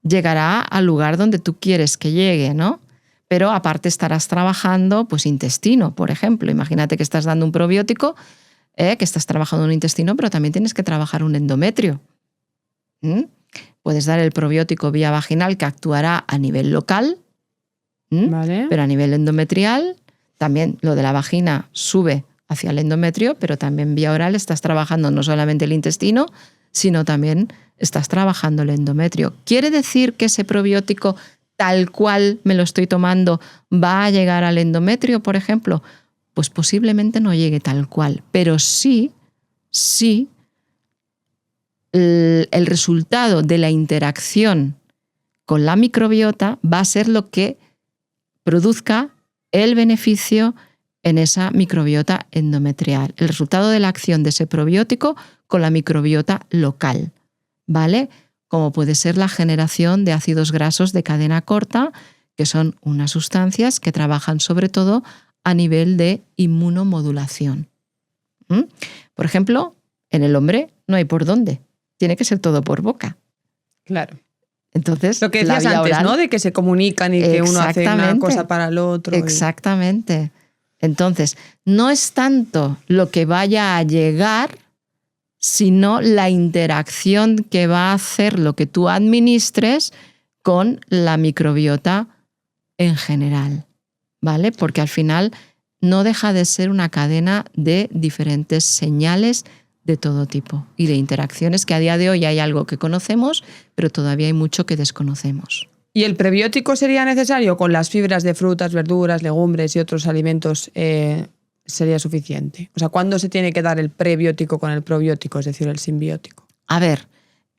llegará al lugar donde tú quieres que llegue, ¿no? Pero aparte estarás trabajando, pues, intestino, por ejemplo. Imagínate que estás dando un probiótico, que estás trabajando un intestino, pero también tienes que trabajar un endometrio. Puedes dar el probiótico vía vaginal que actuará a nivel local, Vale. pero a nivel endometrial, también lo de la vagina sube hacia el endometrio, pero también vía oral estás trabajando no solamente el intestino, sino también estás trabajando el endometrio. ¿Quiere decir que ese probiótico, tal cual me lo estoy tomando, va a llegar al endometrio, por ejemplo? Pues posiblemente no llegue tal cual, pero sí el resultado de la interacción con la microbiota va a ser lo que produzca el beneficio en esa microbiota endometrial. El resultado de la acción de ese probiótico con la microbiota local, ¿vale? Como puede ser la generación de ácidos grasos de cadena corta, que son unas sustancias que trabajan sobre todo a nivel de inmunomodulación. Por ejemplo, en el hombre no hay por dónde. Tiene que ser todo por boca. Claro. Entonces, lo que decías la vía antes, oral, ¿no? De que se comunican y que uno hace una cosa para el otro. Exactamente. Entonces, no es tanto lo que vaya a llegar, sino la interacción que va a hacer lo que tú administres con la microbiota en general, ¿vale? Porque al final no deja de ser una cadena de diferentes señales de todo tipo y de interacciones que a día de hoy hay algo que conocemos, pero todavía hay mucho que desconocemos. ¿Y el prebiótico sería necesario con las fibras de frutas, verduras, legumbres y otros alimentos? ¿Sería suficiente? O sea, ¿cuándo se tiene que dar el prebiótico con el probiótico, es decir, el simbiótico? A ver,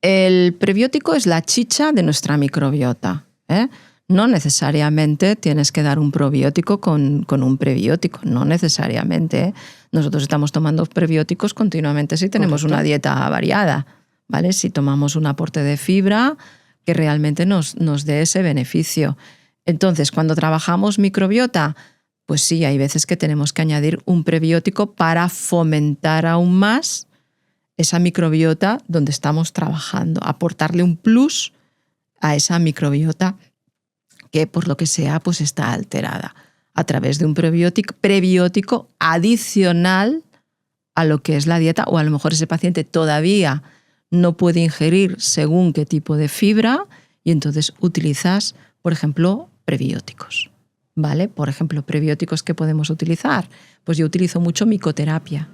el prebiótico es la chicha de nuestra microbiota, ¿eh? No necesariamente tienes que dar un probiótico con un prebiótico, no necesariamente, ¿eh? Nosotros estamos tomando prebióticos continuamente si tenemos una dieta variada, ¿vale? Si tomamos un aporte de fibra que realmente nos dé ese beneficio. Entonces, cuando trabajamos microbiota, pues sí, hay veces que tenemos que añadir un prebiótico para fomentar aún más esa microbiota donde estamos trabajando, aportarle un plus a esa microbiota que por lo que sea pues está alterada a través de un prebiótico adicional a lo que es la dieta, o a lo mejor ese paciente todavía no puede ingerir según qué tipo de fibra y entonces utilizas, por ejemplo, prebióticos, ¿vale? Por ejemplo, prebióticos que podemos utilizar. Pues yo utilizo mucho micoterapia.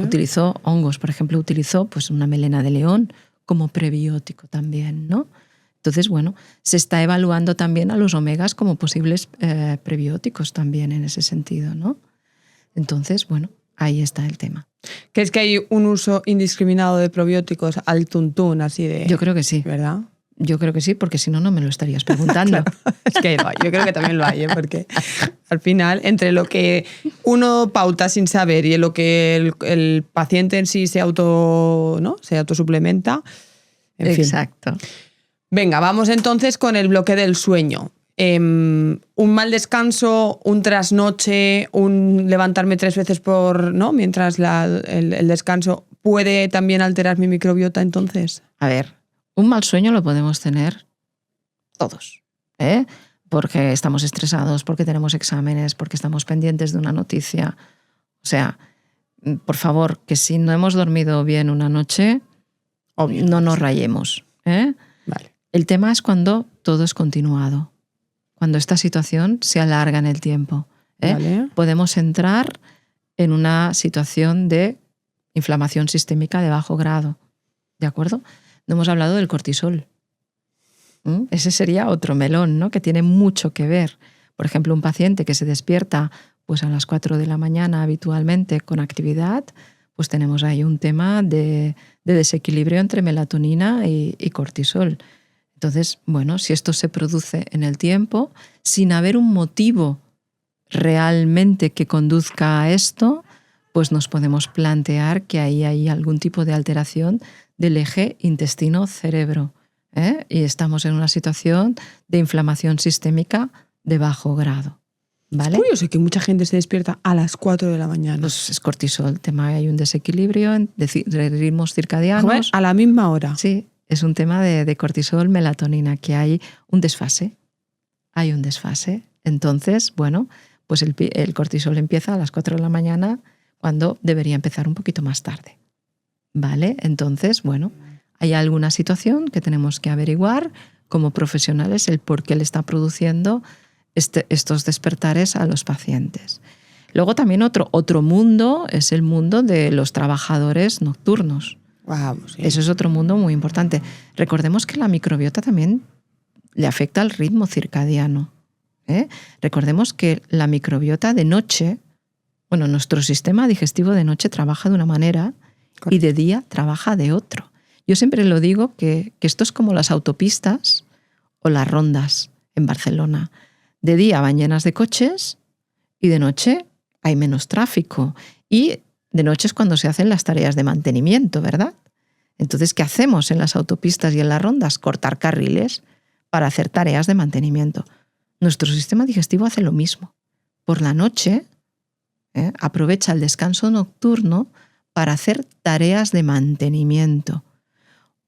Utilizo hongos, por ejemplo, utilizo pues una melena de león como prebiótico también, ¿no? Entonces, bueno, se está evaluando también a los omegas como posibles prebióticos también en ese sentido, ¿no? Entonces, bueno, ahí está el tema. ¿Que es que hay un uso indiscriminado de probióticos al tuntún, así de...? Yo creo que sí. ¿Verdad? Yo creo que sí, porque si no, no me lo estarías preguntando. Claro, es que lo hay. Yo creo que también lo hay, porque al final, entre lo que uno pauta sin saber y lo que el paciente en sí se autosuplementa, en fin. Exacto. Venga, vamos entonces con el bloque del sueño. Un mal descanso, un trasnoche, un levantarme 3 veces mientras el descanso, ¿puede también alterar mi microbiota entonces? A ver, un mal sueño lo podemos tener todos, ¿eh? Porque estamos estresados, porque tenemos exámenes, porque estamos pendientes de una noticia. O sea, por favor, que si no hemos dormido bien una noche, obvio, no nos rayemos, ¿eh? Vale. El tema es cuando todo es continuado, cuando esta situación se alarga en el tiempo, ¿eh? Vale. Podemos entrar en una situación de inflamación sistémica de bajo grado, ¿de acuerdo? No hemos hablado del cortisol. Ese sería otro melón, ¿no? Que tiene mucho que ver. Por ejemplo, un paciente que se despierta pues a las 4 de la mañana habitualmente con actividad, pues tenemos ahí un tema de desequilibrio entre melatonina y cortisol. Entonces, bueno, si esto se produce en el tiempo, sin haber un motivo realmente que conduzca a esto, pues nos podemos plantear que ahí hay algún tipo de alteración del eje intestino-cerebro, ¿eh? Y estamos en una situación de inflamación sistémica de bajo grado. ¿vale? Es curioso que mucha gente se despierta a las 4 de la mañana. Pues es cortisol, el tema, hay un desequilibrio de ritmos circadianos. Joder, a la misma hora. Sí, es un tema de cortisol, melatonina, que hay un desfase. Hay un desfase. Entonces, bueno, pues el cortisol empieza a las 4 de la mañana cuando debería empezar un poquito más tarde. ¿Vale? Entonces, bueno, hay alguna situación que tenemos que averiguar como profesionales el por qué le está produciendo estos despertares a los pacientes. Luego también otro mundo es el mundo de los trabajadores nocturnos. Wow, sí. Eso es otro mundo muy importante. Recordemos que la microbiota también le afecta al ritmo circadiano. Recordemos que la microbiota de noche, bueno, nuestro sistema digestivo de noche trabaja de una manera y de día trabaja de otro. Yo siempre lo digo que esto es como las autopistas o las rondas en Barcelona. De día van llenas de coches y de noche hay menos tráfico. Y de noche es cuando se hacen las tareas de mantenimiento, ¿verdad? Entonces, ¿qué hacemos en las autopistas y en las rondas? Cortar carriles para hacer tareas de mantenimiento. Nuestro sistema digestivo hace lo mismo. Por la noche aprovecha el descanso nocturno para hacer tareas de mantenimiento.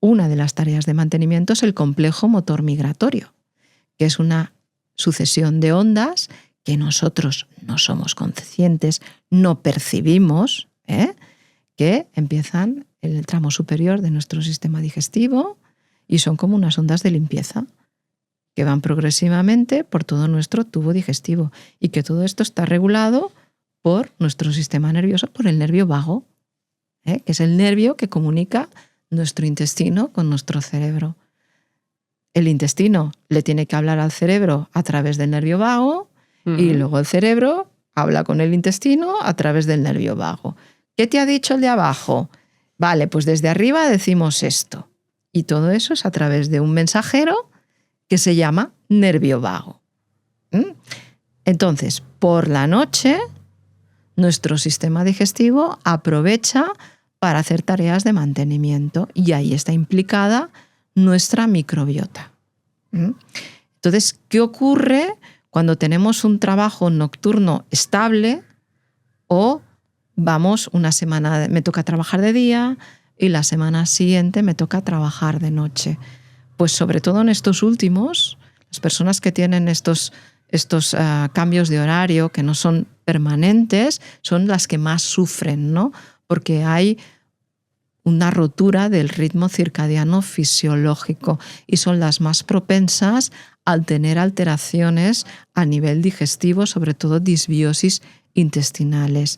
Una de las tareas de mantenimiento es el complejo motor migratorio, que es una sucesión de ondas que nosotros no somos conscientes, no percibimos, que empiezan en el tramo superior de nuestro sistema digestivo y son como unas ondas de limpieza que van progresivamente por todo nuestro tubo digestivo y que todo esto está regulado por nuestro sistema nervioso, por el nervio vago, que es el nervio que comunica nuestro intestino con nuestro cerebro. El intestino le tiene que hablar al cerebro a través del nervio vago y luego el cerebro habla con el intestino a través del nervio vago. ¿Qué te ha dicho el de abajo? Vale, pues desde arriba decimos esto. Y todo eso es a través de un mensajero que se llama nervio vago. Entonces, por la noche, nuestro sistema digestivo aprovecha para hacer tareas de mantenimiento y ahí está implicada nuestra microbiota. Entonces, ¿qué ocurre cuando tenemos un trabajo nocturno estable o vamos una semana, me toca trabajar de día y la semana siguiente me toca trabajar de noche? Pues sobre todo en estos últimos, las personas que tienen estos cambios de horario que no son permanentes son las que más sufren, ¿no? Porque hay una rotura del ritmo circadiano fisiológico y son las más propensas al tener alteraciones a nivel digestivo, sobre todo disbiosis intestinales,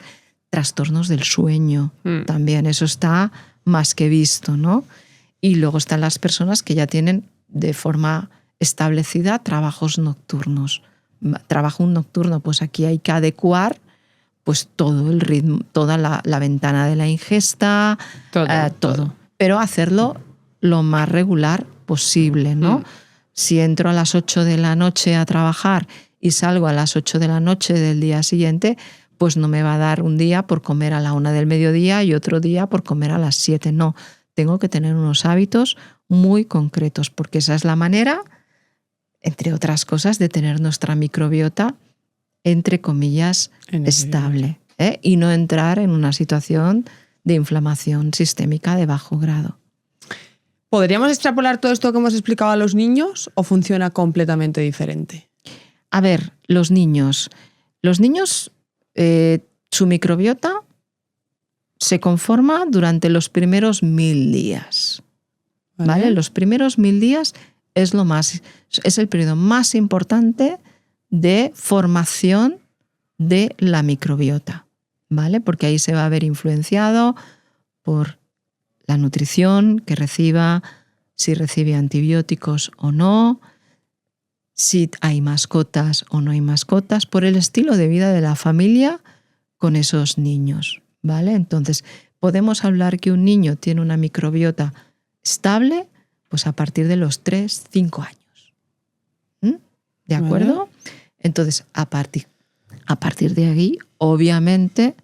trastornos del sueño, también eso está más que visto, ¿no? Y luego están las personas que ya tienen de forma establecida trabajos nocturnos. Trabajo nocturno, pues aquí hay que adecuar pues todo el ritmo, toda la ventana de la ingesta, todo. Pero hacerlo lo más regular posible, ¿no? Si entro a las 8 de la noche a trabajar y salgo a las 8 de la noche del día siguiente, pues no me va a dar un día por comer a la 1 del mediodía y otro día por comer a las 7, no. Tengo que tener unos hábitos muy concretos, porque esa es la manera, entre otras cosas, de tener nuestra microbiota, entre comillas, estable, y no entrar en una situación de inflamación sistémica de bajo grado. ¿Podríamos extrapolar todo esto que hemos explicado a los niños o funciona completamente diferente? A ver, los niños, su microbiota se conforma durante los primeros 1000 días. ¿Vale? Los primeros 1000 días es el periodo más importante de formación de la microbiota, ¿vale? Porque ahí se va a ver influenciado por la nutrición que reciba, si recibe antibióticos o no, si hay mascotas o no hay mascotas, por el estilo de vida de la familia con esos niños, ¿vale? Entonces, podemos hablar que un niño tiene una microbiota estable pues a partir de los 3-5 años. ¿De acuerdo? Vale. Entonces, a partir de ahí, obviamente,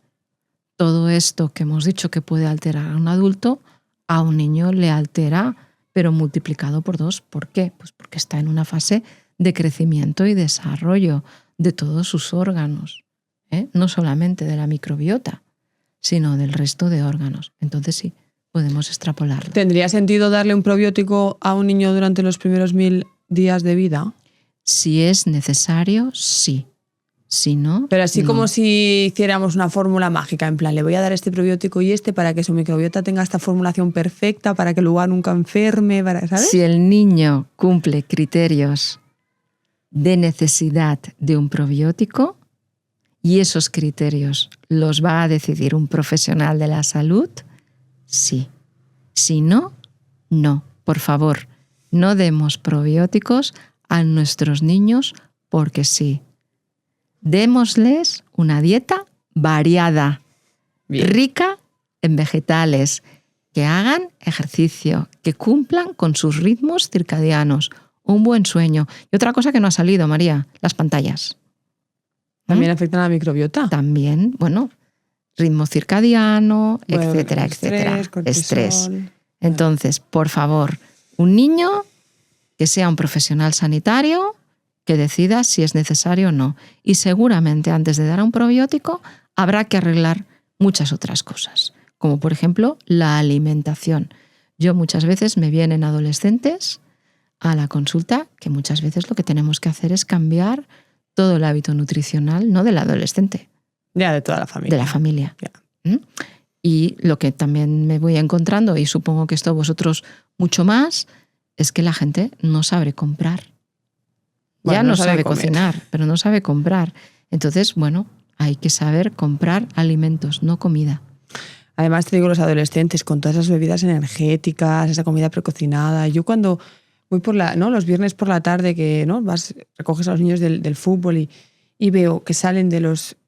todo esto que hemos dicho que puede alterar a un adulto, a un niño le altera, pero multiplicado por 2. ¿Por qué? Pues porque está en una fase de crecimiento y desarrollo, de todos sus órganos, no solamente de la microbiota, sino del resto de órganos. Entonces sí, podemos extrapolarlo. ¿Tendría sentido darle un probiótico a un niño durante los primeros 1000 días de vida? Si es necesario, sí. Si no, Pero así no. como si hiciéramos una fórmula mágica, en plan, le voy a dar este probiótico y este para que su microbiota tenga esta formulación perfecta, para que luego nunca enferme, ¿sabes? Si el niño cumple criterios de necesidad de un probiótico y esos criterios los va a decidir un profesional de la salud, sí. Si no, no. Por favor, no demos probióticos a nuestros niños porque sí. Démosles una dieta variada, rica en vegetales, que hagan ejercicio, que cumplan con sus ritmos circadianos, un buen sueño. Y otra cosa que no ha salido, María, las pantallas. ¿También afectan a la microbiota? También, bueno, ritmo circadiano, Bueno, etcétera, etcétera. cortisol. Estrés. Entonces, por favor, un niño que sea un profesional sanitario que decida si es necesario o no. Y seguramente antes de dar un probiótico habrá que arreglar muchas otras cosas, como por ejemplo la alimentación. Yo muchas veces me vienen adolescentes a la consulta que muchas veces lo que tenemos que hacer es cambiar todo el hábito nutricional, no del adolescente. Ya, de toda la familia. De la familia. Ya. Y lo que también me voy encontrando, y supongo que esto vosotros mucho más, es que la gente no sabe comprar. Bueno, ya no sabe comer. cocinar, pero no sabe comprar. Entonces, bueno, hay que saber comprar alimentos, no comida. Además, te digo, los adolescentes con todas esas bebidas energéticas, esa comida precocinada. Yo cuando voy los viernes por la tarde que recoges a los niños del fútbol y veo que salen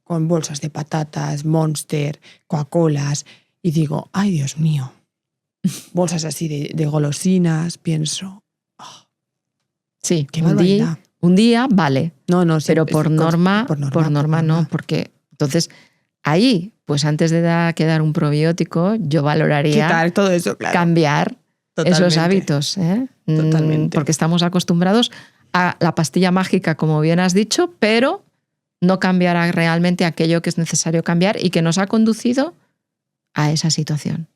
con bolsas de patatas, Monster, Coca-Colas, y digo, ay Dios mío, bolsas así de golosinas, pienso, sí, qué barbaridad. Un día vale, no, sí, pero por norma no, porque entonces ahí, pues antes de dar un probiótico, yo valoraría quitar todo eso, claro. Cambiar Totalmente. esos hábitos. Totalmente. Porque estamos acostumbrados a la pastilla mágica, como bien has dicho, pero no cambiará realmente aquello que es necesario cambiar y que nos ha conducido a esa situación.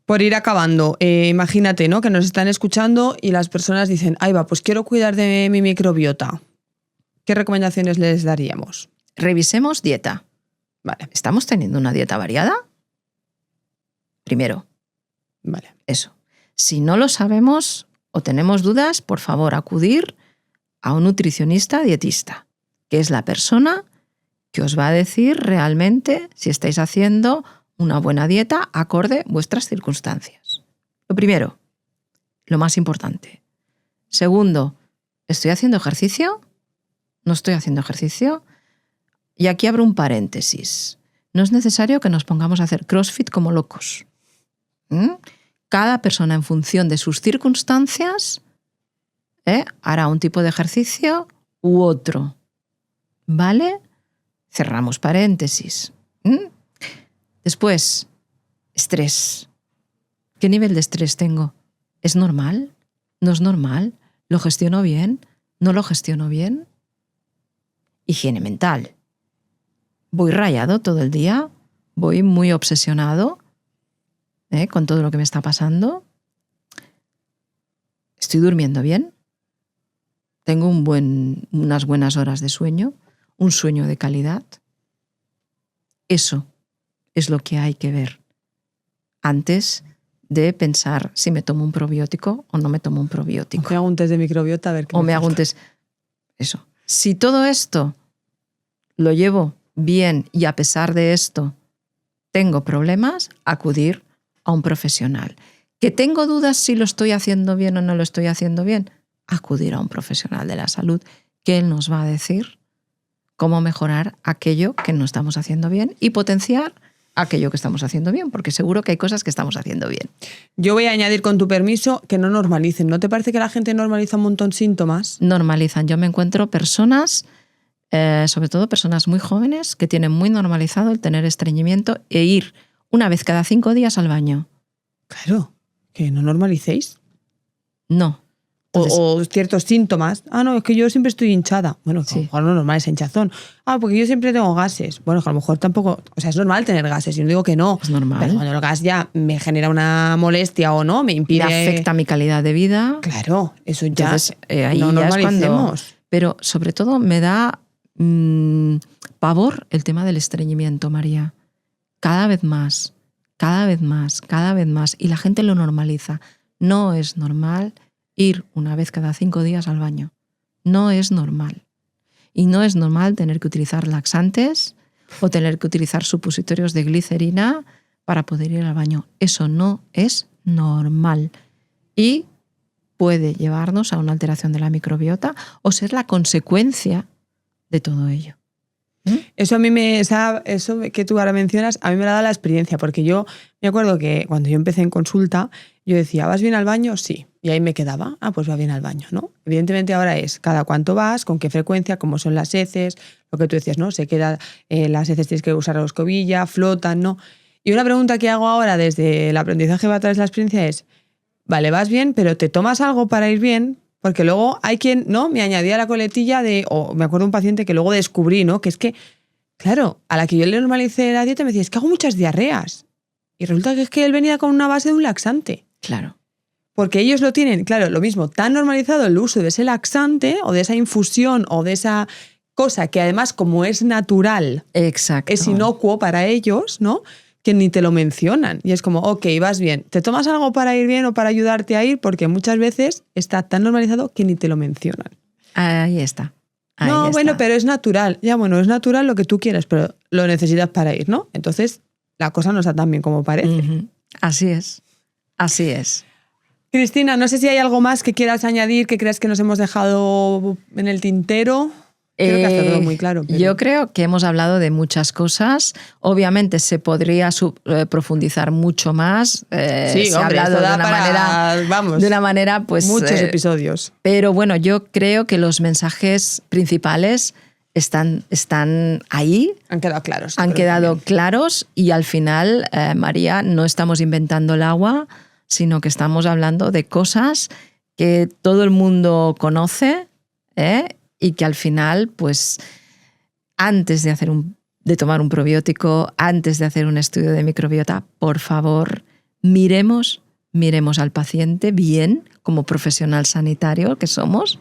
Por ir acabando, imagínate, ¿no?, que nos están escuchando y las personas dicen, ahí va, pues quiero cuidar de mi microbiota. ¿Qué recomendaciones les daríamos? Revisemos dieta. Vale. ¿Estamos teniendo una dieta variada? Primero. Vale. Eso. Si no lo sabemos o tenemos dudas, por favor, acudir a un nutricionista dietista, que es la persona que os va a decir realmente si estáis haciendo una buena dieta acorde a vuestras circunstancias. Lo primero, lo más importante. Segundo, ¿estoy haciendo ejercicio? ¿No estoy haciendo ejercicio? Y aquí abro un paréntesis. No es necesario que nos pongamos a hacer CrossFit como locos. Cada persona, en función de sus circunstancias, hará un tipo de ejercicio u otro. ¿Vale? Cerramos paréntesis. Después, estrés. ¿Qué nivel de estrés tengo? ¿Es normal? ¿No es normal? ¿Lo gestiono bien? ¿No lo gestiono bien? Higiene mental. ¿Voy rayado todo el día? ¿Voy muy obsesionado con todo lo que me está pasando? ¿Estoy durmiendo bien? ¿Tengo unas buenas horas de sueño? ¿Un sueño de calidad? Eso es lo que hay que ver antes de pensar si me tomo un probiótico o no me tomo un probiótico. O me hago un test de microbiota a ver qué o me hago un test. Eso. Si todo esto lo llevo bien y a pesar de esto tengo problemas, acudir a un profesional. ¿Que tengo dudas si lo estoy haciendo bien o no lo estoy haciendo bien? Acudir a un profesional de la salud, que él nos va a decir cómo mejorar aquello que no estamos haciendo bien y potenciar aquello que estamos haciendo bien, porque seguro que hay cosas que estamos haciendo bien. Yo voy a añadir, con tu permiso, que no normalicen. ¿No te parece que la gente normaliza un montón síntomas? Normalizan. Yo me encuentro personas, sobre todo personas muy jóvenes, que tienen muy normalizado el tener estreñimiento e ir una vez cada 5 días al baño. Claro, que no normalicéis. No. Entonces, o ciertos síntomas. Ah, no, es que yo siempre estoy hinchada. Bueno, Sí. a lo mejor no es normal esa hinchazón. Ah, porque yo siempre tengo gases. Bueno, que a lo mejor tampoco... O sea, es normal tener gases, yo no digo que no. Es normal. Pero cuando el gas ya me genera una molestia o no, me impide... me afecta mi calidad de vida. Claro, eso ya Entonces, ahí no ya es cuando... normalicemos. Pero sobre todo me da pavor el tema del estreñimiento, María. Cada vez más, cada vez más, cada vez más. Y la gente lo normaliza. No es normal ir una vez cada 5 días al baño. No es normal. Y no es normal tener que utilizar laxantes o tener que utilizar supositorios de glicerina para poder ir al baño. Eso no es normal. Y puede llevarnos a una alteración de la microbiota o ser la consecuencia de todo ello. Eso a mí eso que tú ahora mencionas, a mí me lo ha dado la experiencia, porque yo me acuerdo que cuando yo empecé en consulta, yo decía, ¿vas bien al baño? Sí. Y ahí me quedaba, pues va bien al baño, ¿no? Evidentemente ahora es cada cuánto vas, con qué frecuencia, cómo son las heces, lo que tú decías, ¿no? Se queda, las heces tienes que usar la escobilla, flotan, ¿no? Y una pregunta que hago ahora desde el aprendizaje a través de la experiencia es, vale, vas bien, pero ¿te tomas algo para ir bien? Porque luego hay quien, ¿no? Me añadía la coletilla o me acuerdo de un paciente que luego descubrí, ¿no? Que es que, claro, a la que yo le normalicé la dieta me decía, es que hago muchas diarreas. Y resulta que es que él venía con una base de un laxante. Claro. Porque ellos lo tienen, claro, lo mismo, tan normalizado el uso de ese laxante o de esa infusión o de esa cosa que además como es natural, Exacto. es inocuo para ellos, ¿no? Que ni te lo mencionan. Y es como, ok, vas bien. ¿Te tomas algo para ir bien o para ayudarte a ir? Porque muchas veces está tan normalizado que ni te lo mencionan. Ahí está. Ahí no, está. bueno, pero es natural. Ya, bueno, es natural lo que tú quieres, pero lo necesitas para ir, ¿no? Entonces, la cosa no está tan bien como parece. Uh-huh. Así es. Así es. Cristina, no sé si hay algo más que quieras añadir, que creas que nos hemos dejado en el tintero. Creo que está todo muy claro. Pero... Yo creo que hemos hablado de muchas cosas. Obviamente se podría profundizar mucho más. Sí, se ha hablado de una manera, pues muchos episodios. Pero bueno, yo creo que los mensajes principales están ahí. Han quedado claros. Han quedado claros y al final, María, no estamos inventando el agua, sino que estamos hablando de cosas que todo el mundo conoce, y que al final, pues, antes de tomar un probiótico, antes de hacer un estudio de microbiota, por favor, miremos al paciente bien, como profesional sanitario que somos,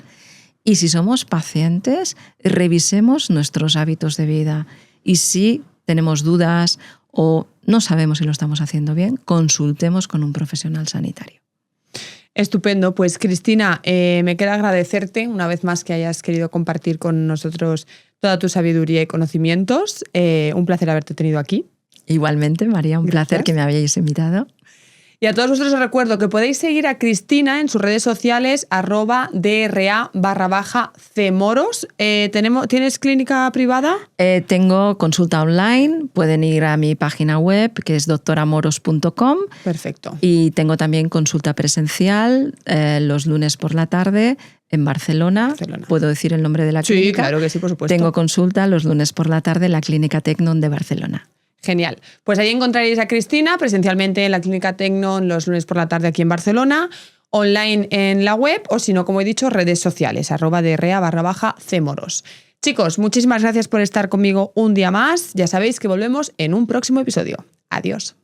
y si somos pacientes, revisemos nuestros hábitos de vida. Y si tenemos dudas o no sabemos si lo estamos haciendo bien, consultemos con un profesional sanitario. Estupendo. Pues Cristina, me queda agradecerte una vez más que hayas querido compartir con nosotros toda tu sabiduría y conocimientos. Un placer haberte tenido aquí. Igualmente, María, un placer que me habéis invitado. Y a todos vosotros os recuerdo que podéis seguir a Cristina en sus redes sociales @DRA_Cmoros. ¿Tienes clínica privada? Tengo consulta online, pueden ir a mi página web que es doctoramoros.com. Perfecto. Y tengo también consulta presencial los lunes por la tarde en Barcelona. ¿Puedo decir el nombre de la clínica? Sí, claro que sí, por supuesto. Tengo consulta los lunes por la tarde en la Clínica Tecnon de Barcelona. Genial. Pues ahí encontraréis a Cristina presencialmente en la Clínica Tecnon los lunes por la tarde aquí en Barcelona, online en la web o si no, como he dicho, redes sociales, @DRA_Cmoros. Chicos, muchísimas gracias por estar conmigo un día más. Ya sabéis que volvemos en un próximo episodio. Adiós.